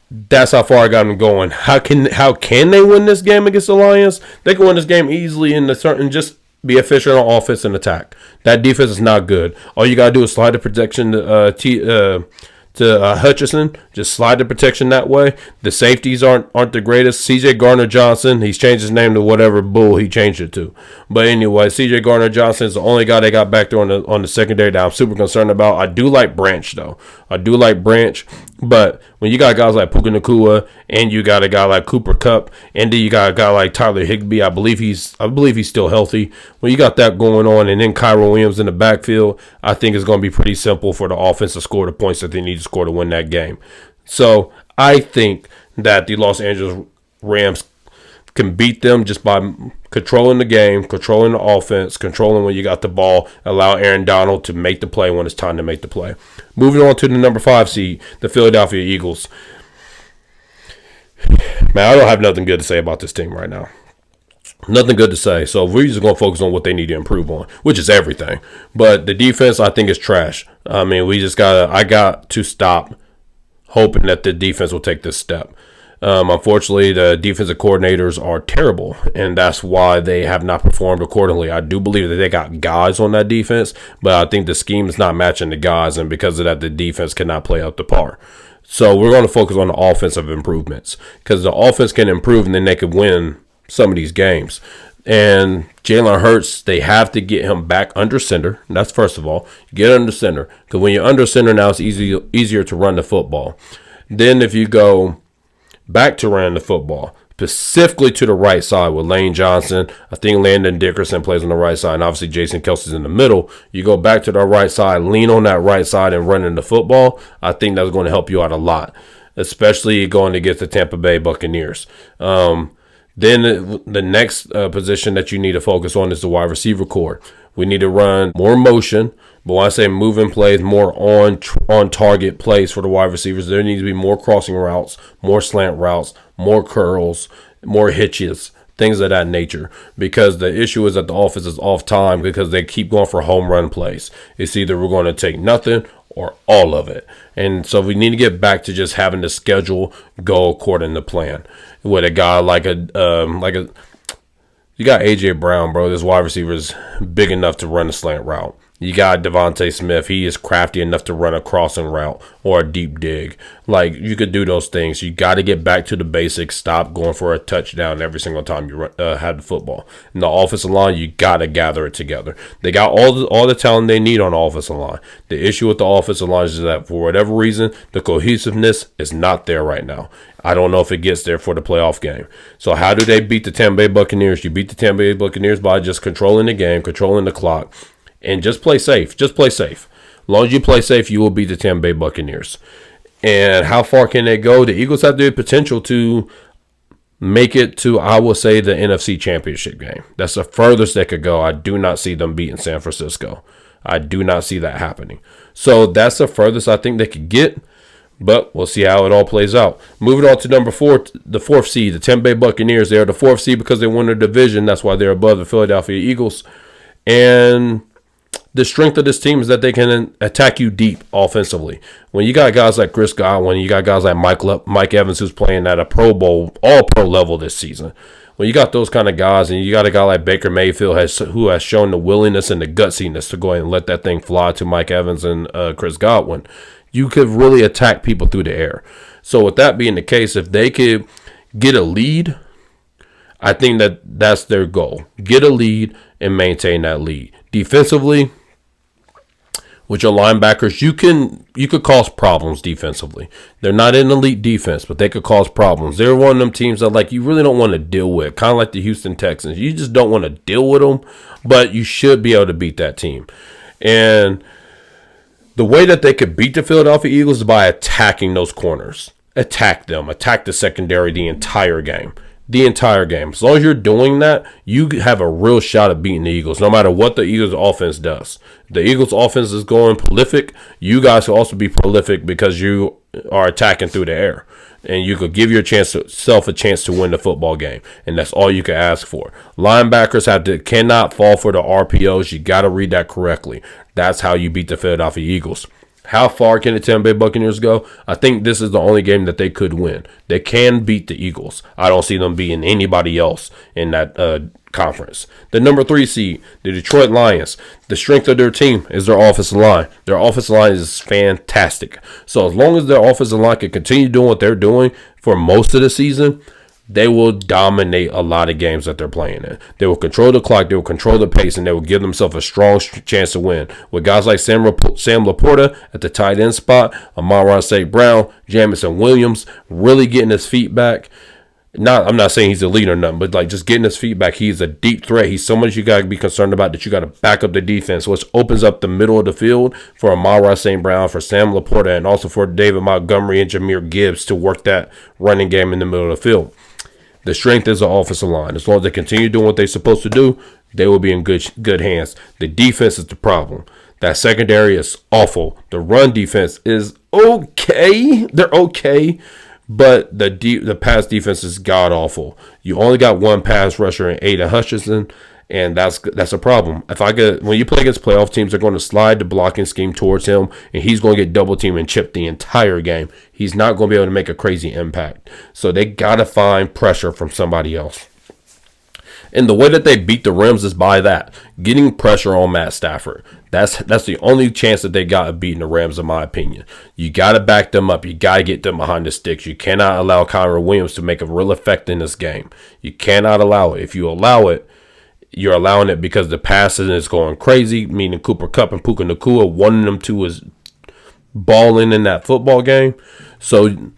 that's how far I got them going. How can they win this game against the Lions? They can win this game easily in the certain just be efficient on offense and attack. That defense is not good. All you gotta do is slide the protection to Hutchinson, just slide the protection that way. The safeties aren't the greatest. C.J. Gardner-Johnson, he's changed his name to whatever bull he changed it to. But anyway, C.J. Gardner-Johnson is the only guy they got back there on the secondary that I'm super concerned about. I do like Branch, though. But when you got guys like Puka Nacua and you got a guy like Cooper Kupp and then you got a guy like Tyler Higbee, I believe he's still healthy. When you got that going on and then Kyron Williams in the backfield, I think it's going to be pretty simple for the offense to score the points that they need to score to win that game. So I think that the Los Angeles Rams can beat them just by controlling the game, controlling the offense, controlling when you got the ball, allow Aaron Donald to make the play when it's time to make the play. Moving on to the number 5 seed, the Philadelphia Eagles. Man, I don't have nothing good to say about this team right now. Nothing good to say. So we're just going to focus on what they need to improve on, which is everything. But the defense, I think, is trash. I mean, I got to stop hoping that the defense will take this step. Unfortunately, the defensive coordinators are terrible, and that's why they have not performed accordingly. I do believe that they got guys on that defense, but I think the scheme is not matching the guys, and because of that, the defense cannot play up to par. So we're going to focus on the offensive improvements because the offense can improve, and then they could win some of these games. And Jalen Hurts, they have to get him back under center. That's first of all. Get under center, because when you're under center now, it's easier to run the football. Then if you go back to running the football, specifically to the right side with Lane Johnson. I think Landon Dickerson plays on the right side, and obviously Jason Kelce's in the middle. You go back to the right side, lean on that right side and running the football. I think that's going to help you out a lot, especially going against the Tampa Bay Buccaneers. Then the next position that you need to focus on is the wide receiver core. We need to run more motion. But when I say moving plays, more on target plays for the wide receivers, there needs to be more crossing routes, more slant routes, more curls, more hitches, things of that nature. Because the issue is that the offense is off time because they keep going for home run plays. It's either we're going to take nothing or all of it. And so we need to get back to just having the schedule go according to plan. With a guy like you got AJ Brown, bro. This wide receiver is big enough to run a slant route. You got Devontae Smith. He is crafty enough to run a crossing route or a deep dig. Like, you could do those things. You got to get back to the basics. Stop going for a touchdown every single time you have the football. And the offensive line, you got to gather it together. They got all the talent they need on the offensive line. The issue with the offensive line is that for whatever reason, the cohesiveness is not there right now. I don't know if it gets there for the playoff game. So how do they beat the Tampa Bay Buccaneers? You beat the Tampa Bay Buccaneers by just controlling the game, controlling the clock. And just play safe. Just play safe. As long as you play safe, you will beat the Tampa Bay Buccaneers. And how far can they go? The Eagles have the potential to make it to, I will say, the NFC Championship game. That's the furthest they could go. I do not see them beating San Francisco. I do not see that happening. So that's the furthest I think they could get. But we'll see how it all plays out. Moving on to number 4, the 4th seed, the Tampa Bay Buccaneers. They're the 4th seed because they won their division. That's why they're above the Philadelphia Eagles. And the strength of this team is that they can attack you deep offensively. When you got guys like Chris Godwin, you got guys like Mike Evans, who's playing at a Pro Bowl, all-pro level this season. When you got those kind of guys, and you got a guy like Baker Mayfield who has shown the willingness and the gutsiness to go ahead and let that thing fly to Mike Evans and Chris Godwin, you could really attack people through the air. So with that being the case, if they could get a lead, I think that's their goal. Get a lead and maintain that lead. Defensively, with your linebackers, you could cause problems defensively. They're not an elite defense, but they could cause problems. They're one of them teams that you really don't want to deal with, kind of like the Houston Texans. You just don't want to deal with them, but you should be able to beat that team. And the way that they could beat the Philadelphia Eagles is by attacking those corners. Attack them. Attack the secondary the entire game. The entire game. As long as you're doing that, you have a real shot at beating the Eagles, no matter what the Eagles offense does. The Eagles offense is going prolific. You guys will also be prolific because you are attacking through the air. And you could give yourself a chance to win the football game. And that's all you can ask for. Linebackers cannot fall for the RPOs. You got to read that correctly. That's how you beat the Philadelphia Eagles. How far can the Tampa Bay Buccaneers go? I think this is the only game that they could win. They can beat the Eagles. I don't see them beating anybody else in that conference. The number 3 seed, the Detroit Lions. The strength of their team is their offensive line. Their offensive line is fantastic. So as long as their offensive line can continue doing what they're doing for most of the season, they will dominate a lot of games that they're playing in. They will control the clock, they will control the pace, and they will give themselves a strong chance to win. With guys like Sam Laporta at the tight end spot, Amon-Ra St. Brown, Jamison Williams, really getting his feet back. I'm not saying he's a leader or nothing, but just getting his feet back. He's a deep threat. He's someone you got to be concerned about, that you got to back up the defense, which opens up the middle of the field for Amon-Ra St. Brown, for Sam Laporta, and also for David Montgomery and Jahmyr Gibbs to work that running game in the middle of the field. The strength is the offensive line. As long as they continue doing what they're supposed to do, they will be in good hands. The defense is the problem. That secondary is awful. The run defense is okay. They're okay, but the pass defense is god awful. You only got one pass rusher in Aiden Hutchinson, and that's a problem. When you play against playoff teams, they're going to slide the blocking scheme towards him, and he's going to get double teamed and chipped the entire game. He's not going to be able to make a crazy impact. So they got to find pressure from somebody else. And the way that they beat the Rams is by that, getting pressure on Matt Stafford. That's the only chance that they got of beating the Rams, in my opinion. You got to back them up. You got to get them behind the sticks. You cannot allow Kyren Williams to make a real effect in this game. You cannot allow it. If you allow it, you're allowing it because the passing is going crazy, meaning Cooper Kupp and Puka Nacua, one of them two is balling in that football game. So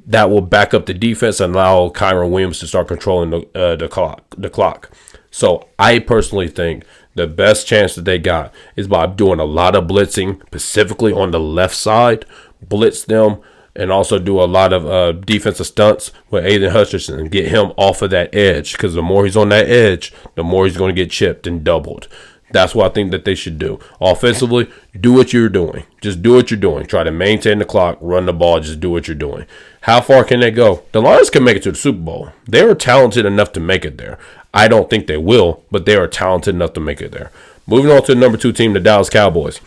that will back up the defense and allow Kyren Williams to start controlling the clock. So I personally think the best chance that they got is by doing a lot of blitzing, specifically on the left side, blitz them, and also do a lot of defensive stunts with Aiden Hutchinson and get him off of that edge, because the more he's on that edge, the more he's going to get chipped and doubled. That's what I think that they should do. Offensively, do what you're doing. Just do what you're doing. Try to maintain the clock, run the ball, just do what you're doing. How far can they go? The Lions can make it to the Super Bowl. They are talented enough to make it there. I don't think they will, but they are talented enough to make it there. Moving on to the number 2 team, the Dallas Cowboys.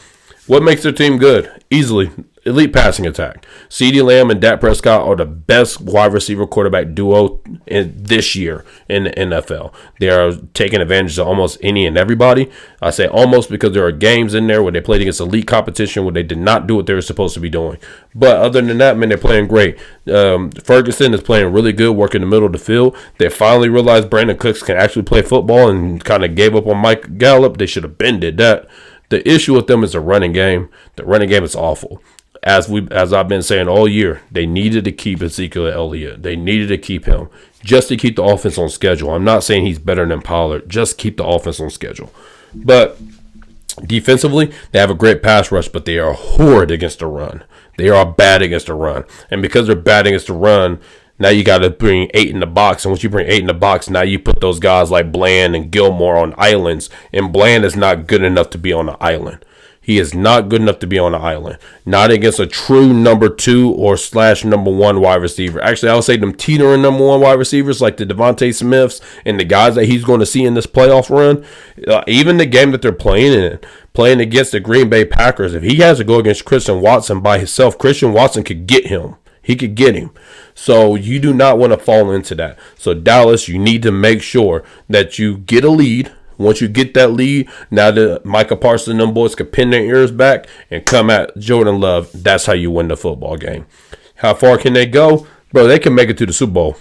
What makes their team good? Easily, elite passing attack. CeeDee Lamb and Dak Prescott are the best wide receiver quarterback duo this year in the NFL. They are taking advantage of almost any and everybody. I say almost because there are games in there where they played against elite competition where they did not do what they were supposed to be doing. But other than that, man, they're playing great. Ferguson is playing really good, working the middle of the field. They finally realized Brandon Cooks can actually play football and kind of gave up on Mike Gallup. They should have been did that. The issue with them is the running game. The running game is awful. As I've been saying all year, they needed to keep Ezekiel Elliott. They needed to keep him just to keep the offense on schedule. I'm not saying he's better than Pollard. Just keep the offense on schedule. But defensively, they have a great pass rush, but they are horrid against the run. They are bad against the run. And because they're bad against the run, now you got to bring 8 in the box. And once you bring 8 in the box, now you put those guys like Bland and Gilmore on islands. And Bland is not good enough to be on the island. He is not good enough to be on the island. Not against a true number 2 or / number 1 wide receiver. Actually, I would say them teetering number 1 wide receivers like the Devontae Smiths and the guys that he's going to see in this playoff run. Even the game that they're playing against the Green Bay Packers, if he has to go against Christian Watson by himself, Christian Watson could get him. He could get him. So you do not want to fall into that. So Dallas, you need to make sure that you get a lead. Once you get that lead, now the Micah Parsons and them boys can pin their ears back and come at Jordan Love. That's how you win the football game. How far can they go? Bro, they can make it to the Super Bowl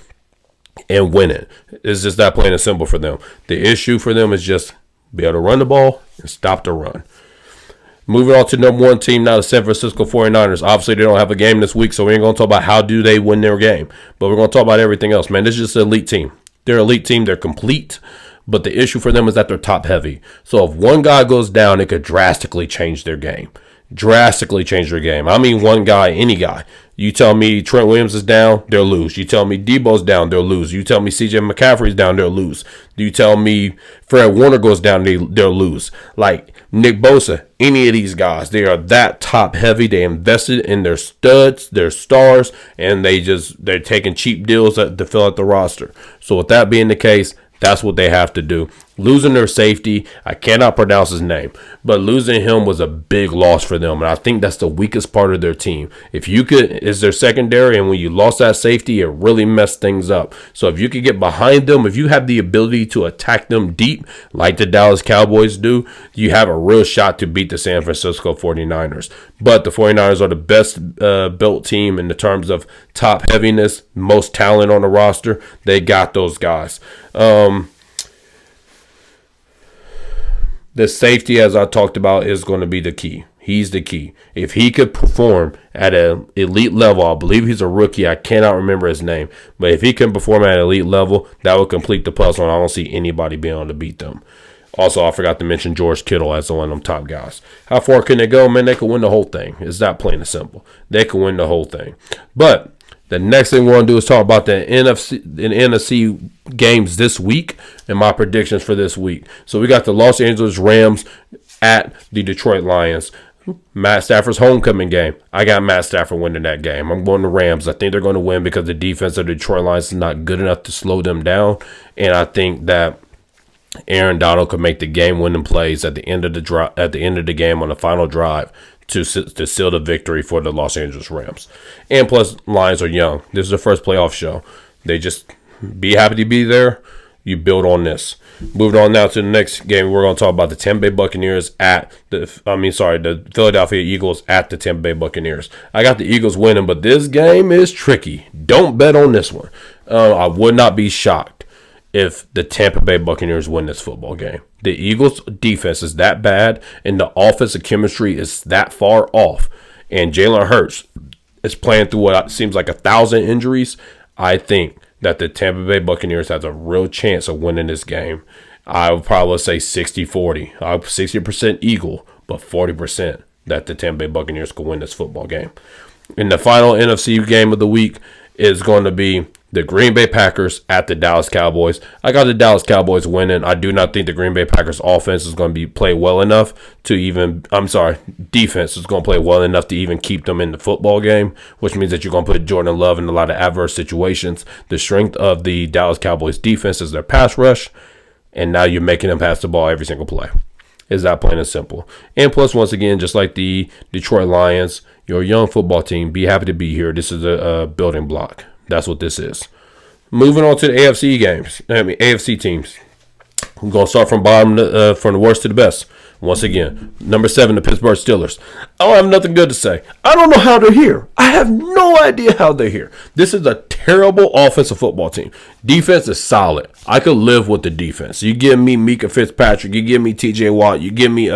and win it. It's just that plain and simple for them. The issue for them is just be able to run the ball and stop the run. Moving on to number 1 team now, the San Francisco 49ers. Obviously, they don't have a game this week, so we ain't going to talk about how do they win their game. But we're going to talk about everything else, man. This is just an elite team. They're an elite team. They're complete. But the issue for them is that they're top heavy. So if one guy goes down, it could drastically change their game. Drastically change their game. I mean one guy, any guy. You tell me Trent Williams is down, they'll lose. You tell me Debo's down, they'll lose. You tell me CJ McCaffrey's down, they'll lose. You tell me Fred Warner goes down, they'll lose. Like Nick Bosa, any of these guys, they are that top heavy. They invested in their studs, their stars, and they're taking cheap deals to fill out the roster. So with that being the case, that's what they have to do. Losing their safety, I cannot pronounce his name, but losing him was a big loss for them. And I think that's the weakest part of their team. Is their secondary, and when you lost that safety, it really messed things up. So if you could get behind them, if you have the ability to attack them deep, like the Dallas Cowboys do, you have a real shot to beat the San Francisco 49ers. But the 49ers are the best built team in the terms of top heaviness, most talent on the roster. They got those guys. The safety, as I talked about, is going to be the key. He's the key. If he could perform at an elite level, I believe he's a rookie. I cannot remember his name. But if he can perform at an elite level, that would complete the puzzle, and I don't see anybody being able to beat them. Also, I forgot to mention George Kittle as one of them top guys. How far can they go? Man, they can win the whole thing. It's that plain and simple. They can win the whole thing. But the next thing we're going to do is talk about the NFC games this week and my predictions for this week. So we got the Los Angeles Rams at the Detroit Lions. Matt Stafford's homecoming game. I got Matt Stafford winning that game. I'm going to Rams. I think they're going to win because the defense of the Detroit Lions is not good enough to slow them down. And I think that Aaron Donald could make the game-winning plays at the end of the game on the final drive to seal the victory for the Los Angeles Rams. And plus, Lions are young. This is their first playoff show. They just be happy to be there. You build on this. Moving on now to the next game, we're going to talk about the Tampa Bay Buccaneers the Philadelphia Eagles at the Tampa Bay Buccaneers. I got the Eagles winning, but this game is tricky. Don't bet on this one. I would not be shocked if the Tampa Bay Buccaneers win this football game. The Eagles' defense is that bad, and the offensive chemistry is that far off. And Jalen Hurts is playing through what seems like 1,000 injuries. I think that the Tampa Bay Buccaneers has a real chance of winning this game. I would probably say 60-40. 60% Eagle, but 40% that the Tampa Bay Buccaneers could win this football game. In the final NFC game of the week, is going to be the Green Bay Packers at the Dallas Cowboys. I got the Dallas Cowboys winning. I do not think the Green Bay Packers offense is going to be play well enough to even, defense is going to play well enough to even keep them in the football game, which means that you're going to put Jordan Love in a lot of adverse situations. The strength of the Dallas Cowboys defense is their pass rush, and now you're making them pass the ball every single play. Is that plain and simple? And plus, once again, just like the Detroit Lions, you're a young football team. Be happy to be here. This is a building block. That's what this is. Moving on to the AFC teams. I'm going to start from from the worst to the best. Once again, number 7, the Pittsburgh Steelers. I don't have nothing good to say. I don't know how they're here. I have no idea how they're here. This is a terrible offensive football team. Defense is solid. I could live with the defense. You give me Mika Fitzpatrick. You give me TJ Watt. You give me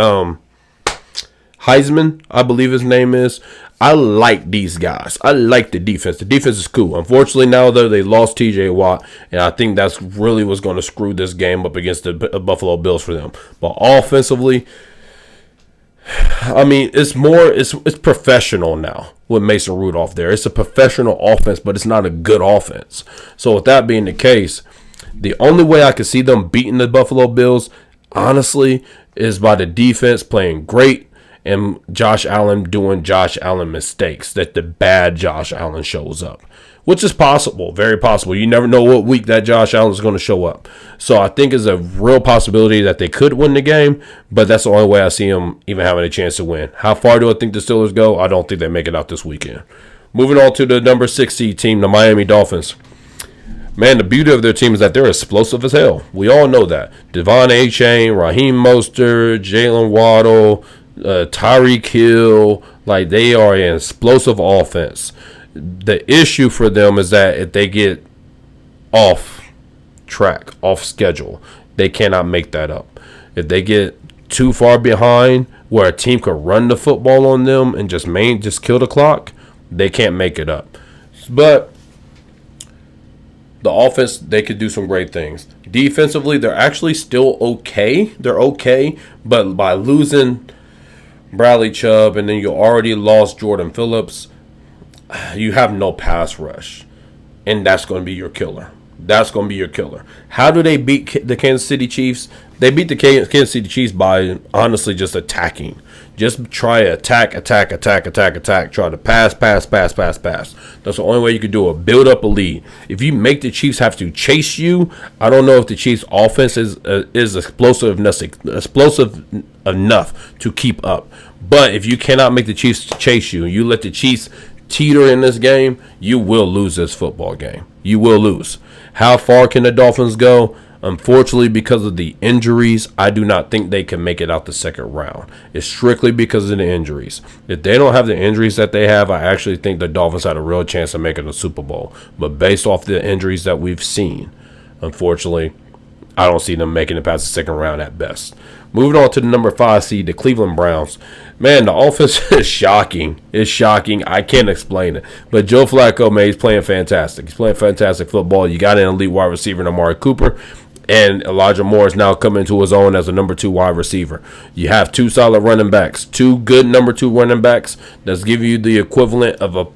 Heisman, I believe his name is. I like these guys. I like the defense. The defense is cool. Unfortunately, now though, they lost TJ Watt, and I think that's really what's going to screw this game up against the Buffalo Bills for them. But offensively, I mean, it's professional now with Mason Rudolph there. It's a professional offense, but it's not a good offense. So with that being the case, the only way I could see them beating the Buffalo Bills, honestly, is by the defense playing great and Josh Allen doing Josh Allen mistakes, that the bad Josh Allen shows up, which is possible, very possible. You never know what week that Josh Allen is going to show up. So I think it's a real possibility that they could win the game, but that's the only way I see them even having a chance to win. How far do I think the Steelers go? I don't think they make it out this weekend. Moving on to the number 6 seed team, the Miami Dolphins. Man, the beauty of their team is that they're explosive as hell. We all know that. Devon Achane, Raheem Mostert, Jalen Waddle, Tyreek Hill, like they are an explosive offense. The issue for them is that if they get off track, off schedule, they cannot make that up. If they get too far behind where a team could run the football on them and just kill the clock, they can't make it up. But the offense, they could do some great things. Defensively, they're actually still okay. They're okay, but by losing Bradley Chubb, and then you already lost Jordan Phillips, you have no pass rush, and that's going to be your killer. That's going to be your killer. How do they beat the Kansas City Chiefs? They beat the Kansas City Chiefs by honestly just attacking. Just try to attack. Try to pass. That's the only way you can do it. Build up a lead. If you make the Chiefs have to chase you, I don't know if the Chiefs' offense is explosive enough to keep up. But if you cannot make the Chiefs chase you, and you let the Chiefs teeter in this game, you will lose this football game. You will lose. How far can the Dolphins go? Unfortunately, because of the injuries, I do not think they can make it out the second round. It's strictly because of the injuries. If they don't have the injuries that they have, I actually think the Dolphins had a real chance of making the Super Bowl. But based off the injuries that we've seen, unfortunately, I don't see them making it past the second round at best. Moving on to the number 5 seed, the Cleveland Browns. Man, the offense is shocking. It's shocking. I can't explain it. But Joe Flacco, man, he's playing fantastic. He's playing fantastic football. You got an elite wide receiver in Amari Cooper. And Elijah Moore is now coming to his own as a number 2 wide receiver. You have 2 solid running backs, 2 good number 2 running backs that's giving you the equivalent of a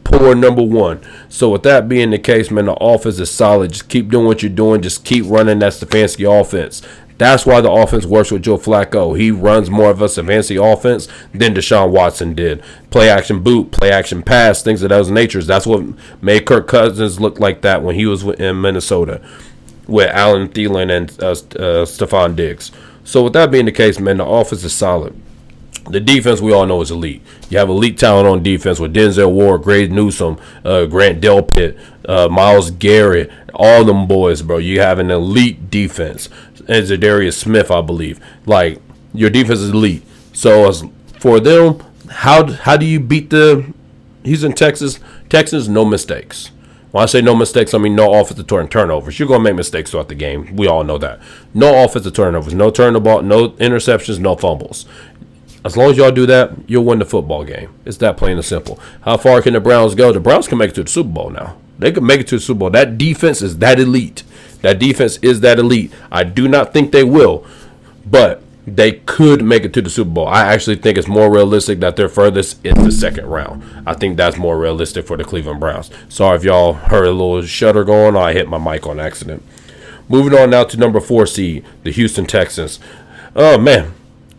poor number 1. So with that being the case, man, the offense is solid. Just keep doing what you're doing. Just keep running that Stefanski offense. That's why the offense works with Joe Flacco. He runs more of a Stefanski offense than Deshaun Watson did. Play action boot, play action pass, things of those natures. That's what made Kirk Cousins look like that when he was in Minnesota with Allen Thielen and Stephon Diggs. So with that being the case, man, the offense is solid. The defense we all know is elite. You have elite talent on defense with Denzel Ward, Greg Newsome, Grant Delpit, Myles Garrett, all them boys, bro. You have an elite defense. And Zadarius Smith, I believe. Like, your defense is elite. So as for them, how do you beat he's in Texas. Texas, no mistakes. When I say no mistakes, I mean no offensive turnovers. You're going to make mistakes throughout the game. We all know that. No offensive turnovers. No turnover, no interceptions, no fumbles. As long as y'all do that, you'll win the football game. It's that plain and simple. How far can the Browns go? The Browns can make it to the Super Bowl now. They can make it to the Super Bowl. That defense is that elite. That defense is that elite. I do not think they will. But they could make it to the Super Bowl. I actually think it's more realistic that their furthest is the second round. I think that's more realistic for the Cleveland Browns. Sorry if y'all heard a little shudder going on. I hit my mic on accident. Moving on now to number 4 seed, the Houston Texans. Oh, man.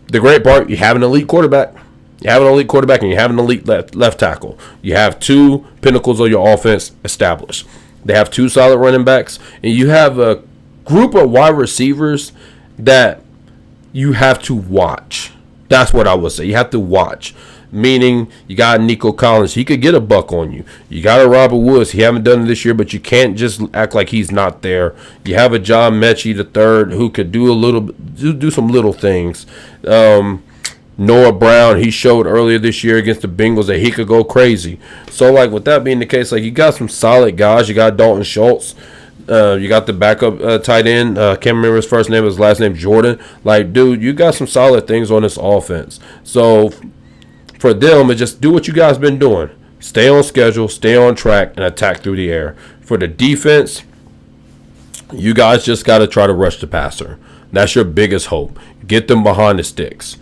The great part, you have an elite quarterback. You have an elite quarterback and you have an elite left tackle. You have 2 pinnacles of your offense established. They have 2 solid running backs. And you have a group of wide receivers that you have to watch. That's what I would say. You have to watch. Meaning, you got Nico Collins. He could get a buck on you. You got a Robert Woods. He haven't done it this year, but you can't just act like he's not there. You have a John Mechie III who could do some little things. Noah Brown, he showed earlier this year against the Bengals that he could go crazy. So, like, with that being the case, like, you got some solid guys. You got Dalton Schultz. You got the backup tight end. Can't remember his first name. His last name, Jordan. Like, dude, you got some solid things on this offense. So, for them, it's just do what you guys been doing. Stay on schedule, stay on track, and attack through the air. For the defense, you guys just got to try to rush the passer. That's your biggest hope. Get them behind the sticks.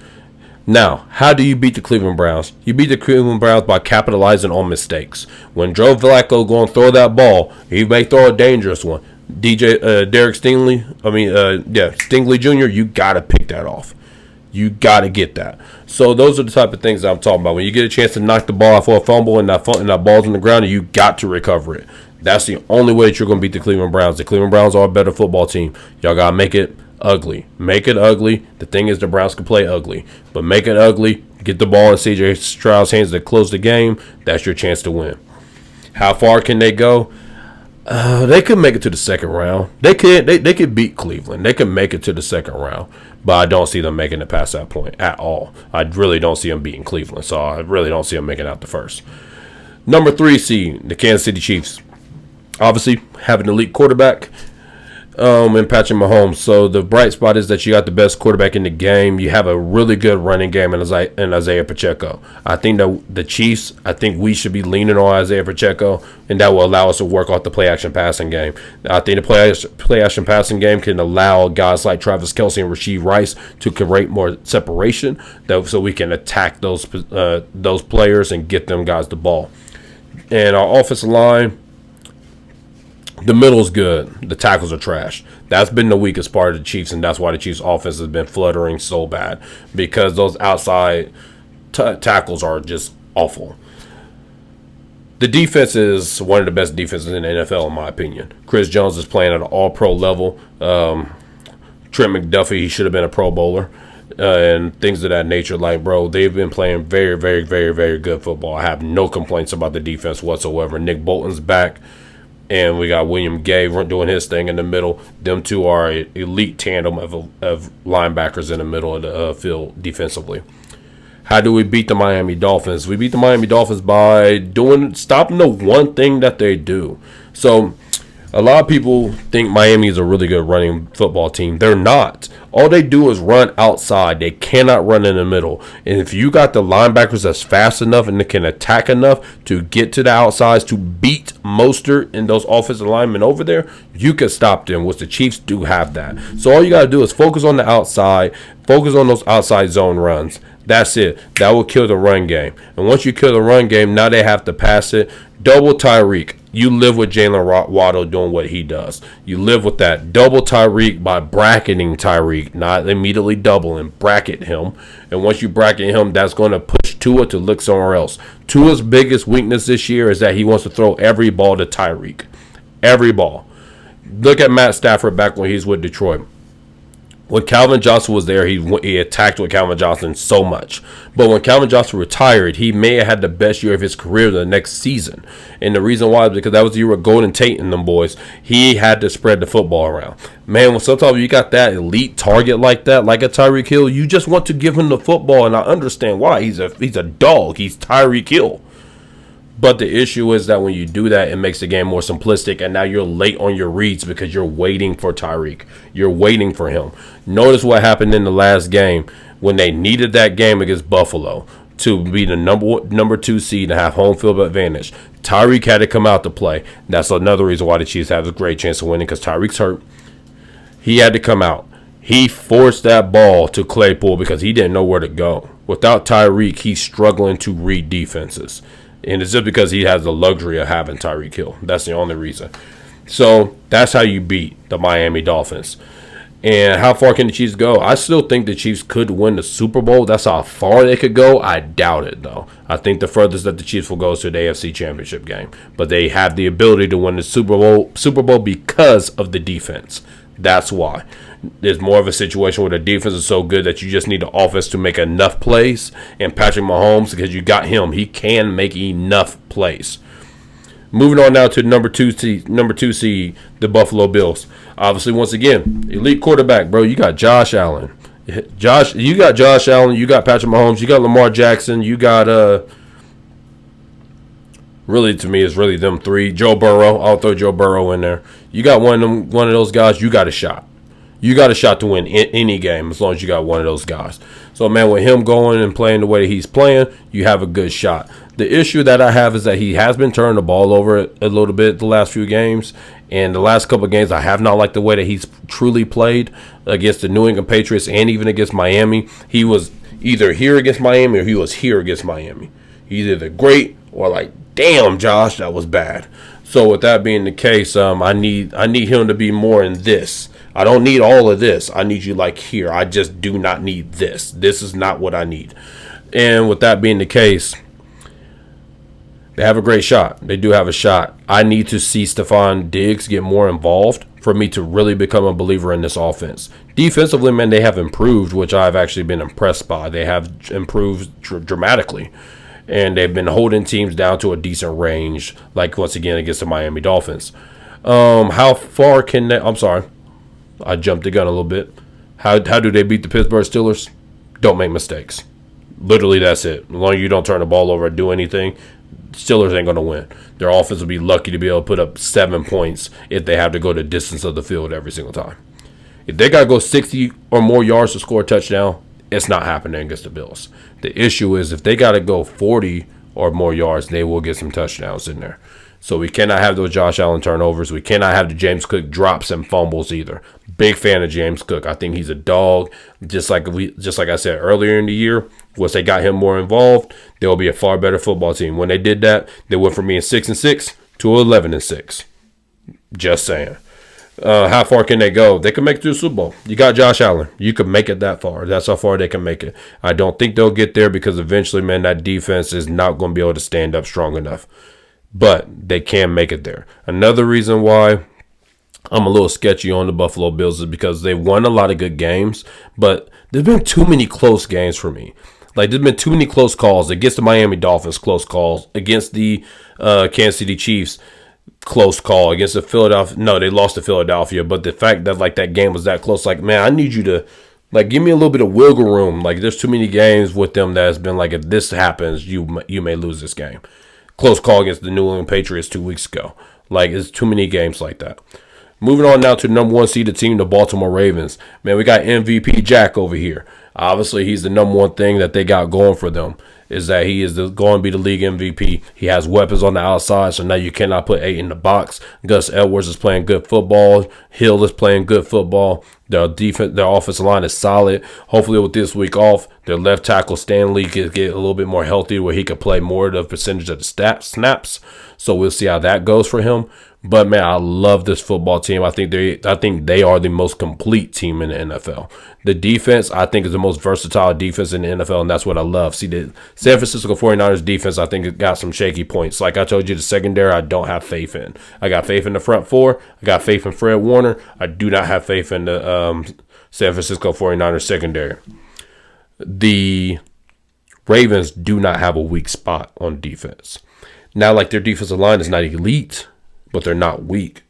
Now, how do you beat the Cleveland Browns? You beat the Cleveland Browns by capitalizing on mistakes. When Joe Flacco going to throw that ball, he may throw a dangerous one. Derek Stingley, Stingley Jr., you got to pick that off. You got to get that. So those are the type of things that I'm talking about. When you get a chance to knock the ball off for a fumble and that ball's on the ground, you got to recover it. That's the only way that you're going to beat the Cleveland Browns. The Cleveland Browns are a better football team. Y'all got to make it ugly. Make it ugly. The thing is, the Browns can play ugly, but make it ugly. Get the ball in C.J. Stroud's hands to close the game. That's your chance to win. How far can they go? They could make it to the second round. They could beat Cleveland. They could make it to the second round, but I don't see them making it past that point at all. I really don't see them beating Cleveland, so I really don't see them making out the first. Number 3 seed, the Kansas City Chiefs. Obviously, have an elite quarterback. And Patrick Mahomes. So the bright spot is that you got the best quarterback in the game. You have a really good running game in Isaiah Pacheco. I think that the Chiefs, I think we should be leaning on Isaiah Pacheco, and that will allow us to work off the play-action passing game. I think the play-action passing game can allow guys like Travis Kelce and Rashee Rice to create more separation, so we can attack those players and get them guys the ball. And our offensive line, the middle's good. The tackles are trash. That's been the weakest part of the Chiefs, and that's why the Chiefs' offense has been fluttering so bad, because those outside tackles are just awful. The defense is one of the best defenses in the NFL, in my opinion. Chris Jones is playing at an all-pro level. Trent McDuffie, he should have been a Pro Bowler, and things of that nature. Like, bro, they've been playing very, very, very, very good football. I have no complaints about the defense whatsoever. Nick Bolton's back. And we got William Gay doing his thing in the middle. Them two are an elite tandem of linebackers in the middle of the field defensively. How do we beat the Miami Dolphins? We beat the Miami Dolphins by stopping the one thing that they do. So a lot of people think Miami is a really good running football team. They're not. All they do is run outside. They cannot run in the middle. And if you got the linebackers that's fast enough and they can attack enough to get to the outsides to beat Mostert and those offensive linemen over there, you can stop them, which the Chiefs do have that. So all you got to do is focus on the outside, focus on those outside zone runs. That's it. That will kill the run game. And once you kill the run game, now they have to pass it. Double Tyreek. You live with Jalen Waddle doing what he does. You live with that. Double Tyreek by bracketing Tyreek, not immediately doubling. Bracket him. And once you bracket him, that's going to push Tua to look somewhere else. Tua's biggest weakness this year is that he wants to throw every ball to Tyreek. Every ball. Look at Matt Stafford back when he's with Detroit. When Calvin Johnson was there, he attacked with Calvin Johnson so much. But when Calvin Johnson retired, he may have had the best year of his career the next season. And the reason why is because that was the year with Golden Tate and them boys. He had to spread the football around. Man, when sometimes you got that elite target like that, like a Tyreek Hill, you just want to give him the football. And I understand why. He's a dog. He's Tyreek Hill. But the issue is that when you do that, it makes the game more simplistic, and now you're late on your reads because you're waiting for Tyreek. You're waiting for him. Notice what happened in the last game when they needed that game against Buffalo to be the number 2 seed and have home field advantage. Tyreek had to come out to play. That's another reason why the Chiefs have a great chance of winning, because Tyreek's hurt. He had to come out. He forced that ball to Claypool because he didn't know where to go. Without Tyreek, he's struggling to read defenses. And it's just because he has the luxury of having Tyreek Hill. That's the only reason. So that's how you beat the Miami Dolphins. And how far can the Chiefs go? I still think the Chiefs could win the Super Bowl. That's how far they could go. I doubt it, though. I think the furthest that the Chiefs will go is to the AFC Championship game. But they have the ability to win the Super Bowl because of the defense. That's why. There's more of a situation where the defense is so good that you just need the offense to make enough plays. And Patrick Mahomes, because you got him, he can make enough plays. Moving on now to number two seed, the Buffalo Bills. Obviously, once again, elite quarterback, bro. You got Josh Allen. You got Josh Allen. You got Patrick Mahomes. You got Lamar Jackson. You got really, to me, it's really them three. Joe Burrow. I'll throw Joe Burrow in there. You got one of those guys. You got a shot. You got a shot to win any game as long as you got one of those guys. So, man, with him going and playing the way that he's playing, you have a good shot. The issue that I have is that he has been turning the ball over a little bit the last few games. And the last couple of games, I have not liked the way that he's truly played against the New England Patriots and even against Miami. He was either here against Miami or he was here against Miami. He's either great or like, damn, Josh, that was bad. So with that being the case, I need him to be more in this. I don't need all of this. I need you like here. I just do not need this. This is not what I need. And with that being the case, they have a great shot. They do have a shot. I need to see Stephon Diggs get more involved for me to really become a believer in this offense. Defensively, man, they have improved, which I've actually been impressed by. They have improved dramatically. And they've been holding teams down to a decent range, like once again against the Miami Dolphins. How far can they... I'm sorry. I jumped the gun a little bit. How do they beat the Pittsburgh Steelers? Don't make mistakes. Literally, that's it. As long as you don't turn the ball over or do anything, Steelers ain't going to win. Their offense will be lucky to be able to put up 7 points if they have to go the distance of the field every single time. If they got to go 60 or more yards to score a touchdown, it's not happening against the Bills. The issue is if they got to go 40 or more yards, they will get some touchdowns in there. So we cannot have those Josh Allen turnovers. We cannot have the James Cook drops and fumbles either. Big fan of James Cook. I think he's a dog. Just like I said earlier in the year, once they got him more involved, they'll be a far better football team. When they did that, they went from being 6-6 to 11-6. Just saying. How far can they go? They can make it to the Super Bowl. You got Josh Allen. You can make it that far. That's how far they can make it. I don't think they'll get there because eventually, man, that defense is not going to be able to stand up strong enough. But they can make it there. Another reason why I'm a little sketchy on the Buffalo Bills is because they won a lot of good games, but there's been too many close games for me. Like, there's been too many close calls against the Miami Dolphins, close calls, against the Kansas City Chiefs, close call, against the Philadelphia. No, they lost to Philadelphia, but the fact that, like, that game was that close, like, man, I need you to, like, give me a little bit of wiggle room. Like, there's too many games with them that has been like, if this happens, you may lose this game. Close call against the New England Patriots 2 weeks ago. Like, it's too many games like that. Moving on now to the number one seeded team, the Baltimore Ravens. Man, we got MVP Jack over here. Obviously, he's the number one thing that they got going for them is that he is going to be the league MVP. He has weapons on the outside, so now you cannot put 8 in the box. Gus Edwards is playing good football. Hill is playing good football. Their offensive line is solid. Hopefully, with this week off, their left tackle Stanley can get a little bit more healthy where he could play more of the percentage of the snaps. So we'll see how that goes for him. But man, I love this football team. I think they are the most complete team in the NFL. The defense, I think, is the most versatile defense in the NFL, and that's what I love. See, the San Francisco 49ers defense, I think, it got some shaky points. Like I told you, the secondary, I don't have faith in. I got faith in the front four. I got faith in Fred Warner. I do not have faith in the San Francisco 49ers secondary. The Ravens do not have a weak spot on defense. Now, like, their defensive line is not elite, but they're not weak.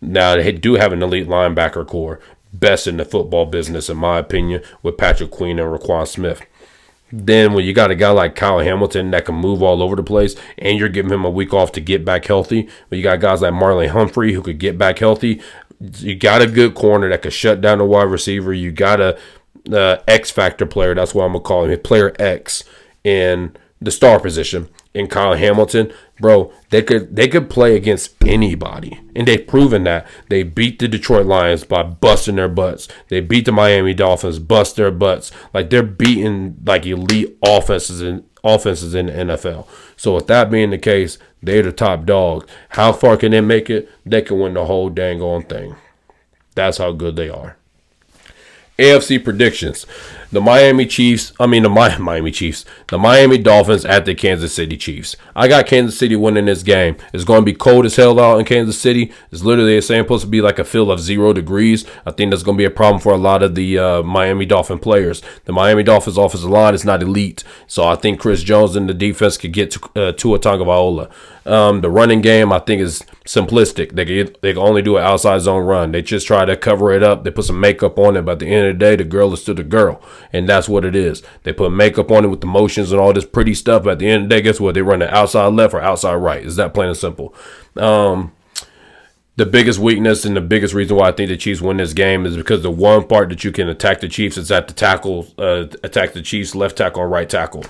Now, they do have an elite linebacker core, best in the football business, in my opinion, with Patrick Queen and Roquan Smith. Then when you got a guy like Kyle Hamilton that can move all over the place, and you're giving him a week off to get back healthy, but you got guys like Marlon Humphrey who could get back healthy. You got a good corner that could shut down a wide receiver. You got a X-factor player, that's what I'm going to call him, player X, in the star position and Kyle Hamilton, bro, they could play against anybody. And they've proven that. They beat the Detroit Lions by busting their butts. They beat the Miami Dolphins, bust their butts. Like, they're beating like elite offenses in the NFL. So with that being the case, they're the top dog. How far can they make it? They can win the whole dang on thing. That's how good they are. AFC predictions. The Miami Dolphins at the Kansas City Chiefs. I got Kansas City winning this game. It's going to be cold as hell out in Kansas City. It's literally supposed to be like a feel of 0 degrees. I think that's going to be a problem for a lot of the Miami Dolphin players. The Miami Dolphins offensive line is not elite, so I think Chris Jones and the defense could get to Tua Tagovailoa. The running game, I think, is simplistic. They can only do an outside zone run. They just try to cover it up. They put some makeup on it, but at the end of the day, the girl is still the girl, and that's what it is. They put makeup on it with the motions and all this pretty stuff, but at the end of the day, guess what? They run the outside left or outside right. It's that plain and simple. The biggest weakness and the biggest reason why I think the Chiefs win this game is because the one part that you can attack the Chiefs is at the tackle, attack the Chiefs left tackle and right tackle.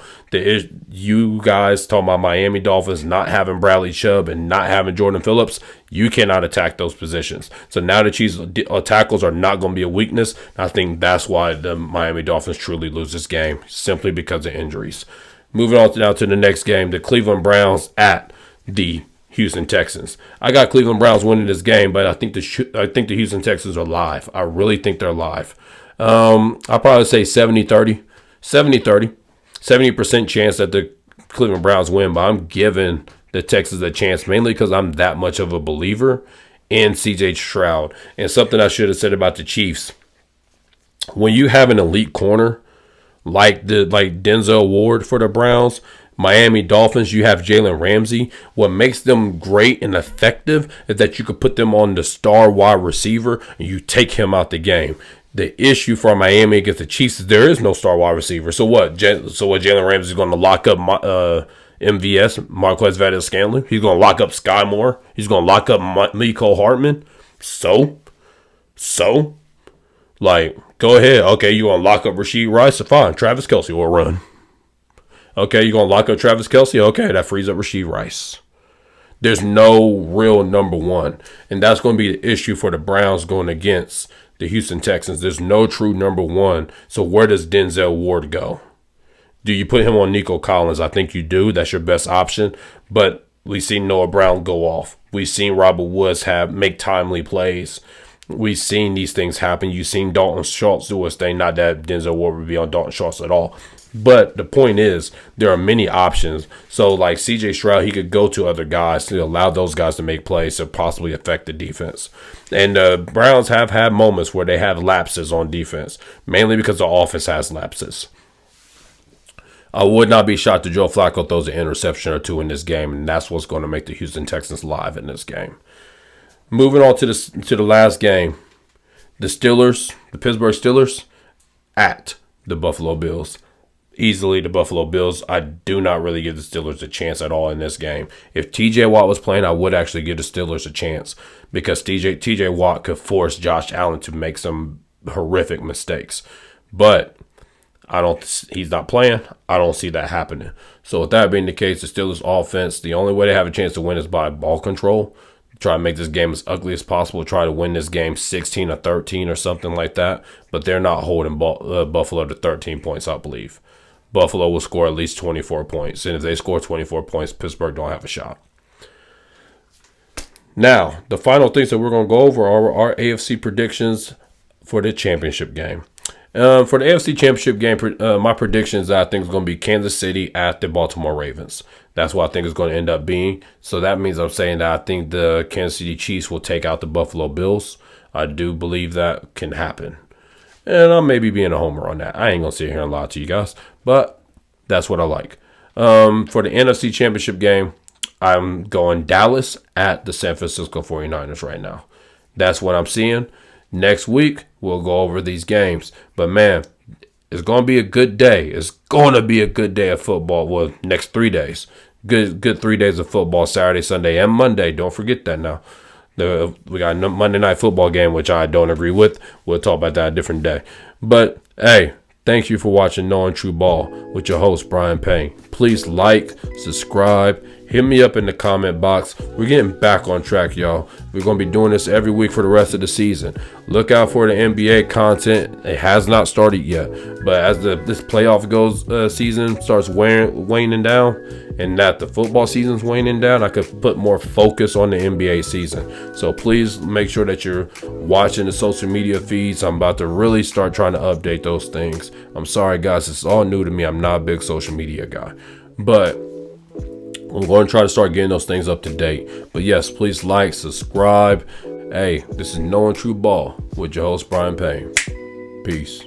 You guys talking about Miami Dolphins not having Bradley Chubb and not having Jordan Phillips, you cannot attack those positions. So now the Chiefs tackles are not going to be a weakness. I think that's why the Miami Dolphins truly lose this game, simply because of injuries. Moving on now to the next game, the Cleveland Browns at the Houston Texans. I got Cleveland Browns winning this game, but I think the Houston Texans are live. I really think they're live. I'll probably say 70-30. 70% chance that the Cleveland Browns win, but I'm giving the Texans a chance, mainly because I'm that much of a believer in CJ Stroud. And something I should have said about the Chiefs. When you have an elite corner like Denzel Ward for the Browns, Miami Dolphins, you have Jalen Ramsey. What makes them great and effective is that you could put them on the star wide receiver and you take him out the game. The issue for Miami against the Chiefs is there is no star wide receiver. So what? Jalen Ramsey is going to lock up MVS, Marquez Valdes-Scantling. He's going to lock up Sky Moore. He's going to lock up Mecole Hardman. So, like, go ahead. Okay, you want to lock up Rashee Rice? Fine. Travis Kelce will run. Okay, you're going to lock up Travis Kelce? Okay, that frees up Rashee Rice. There's no real number one. And that's going to be the issue for the Browns going against the Houston Texans. There's no true number one. So where does Denzel Ward go? Do you put him on Nico Collins? I think you do. That's your best option. But we've seen Noah Brown go off. We've seen Robert Woods make timely plays. We've seen these things happen. You've seen Dalton Schultz do his thing. Not that Denzel Ward would be on Dalton Schultz at all. But the point is, there are many options. So, like CJ Stroud, he could go to other guys to allow those guys to make plays to possibly affect the defense. And the Browns have had moments where they have lapses on defense, mainly because the offense has lapses. I would not be shocked if Joe Flacco throws an interception or two in this game, and that's what's going to make the Houston Texans live in this game. Moving on to the last game, the Pittsburgh Steelers at the Buffalo Bills. Easily the Buffalo Bills. I do not really give the Steelers a chance at all in this game. If TJ Watt was playing, I would actually give the Steelers a chance because TJ Watt could force Josh Allen to make some horrific mistakes. But he's not playing. I don't see that happening. So with that being the case, the Steelers offense, the only way they have a chance to win is by ball control. Try to make this game as ugly as possible. Try to win this game 16-13 or something like that. But they're not holding Buffalo to 13 points, I believe. Buffalo will score at least 24 points. And if they score 24 points, Pittsburgh don't have a shot. Now, the final things that we're going to go over are our AFC predictions for the championship game. For the AFC championship game, my predictions I think is going to be Kansas City at the Baltimore Ravens. That's what I think it's going to end up being. So that means I'm saying that I think the Kansas City Chiefs will take out the Buffalo Bills. I do believe that can happen. And I may be being a homer on that. I ain't going to sit here and lie to you guys. But that's what I like. For the NFC Championship game, I'm going Dallas at the San Francisco 49ers right now. That's what I'm seeing. Next week, we'll go over these games. But, man, it's going to be a good day. It's going to be a good day of football. Well, next 3 days. Good 3 days of football, Saturday, Sunday, and Monday. Don't forget that now. We got a Monday Night Football game, which I don't agree with. We'll talk about that a different day. But, hey, Thank you for watching Knowing True Ball with your host, Brian Payne. Please like, subscribe, hit me up in the comment box. We're getting back on track, y'all. We're going to be doing this every week for the rest of the season. Look out for the NBA content. It has not started yet, but as this playoff season starts waning down, and that the football season's waning down, I could put more focus on the NBA season. So please make sure that you're watching the social media feeds. I'm about to really start trying to update those things. I'm sorry, guys. It's all new to me. I'm not a big social media guy, but I'm going to try to start getting those things up to date. But yes, please like, subscribe. Hey, this is Knowing True Ball with your host, Brian Payne. Peace.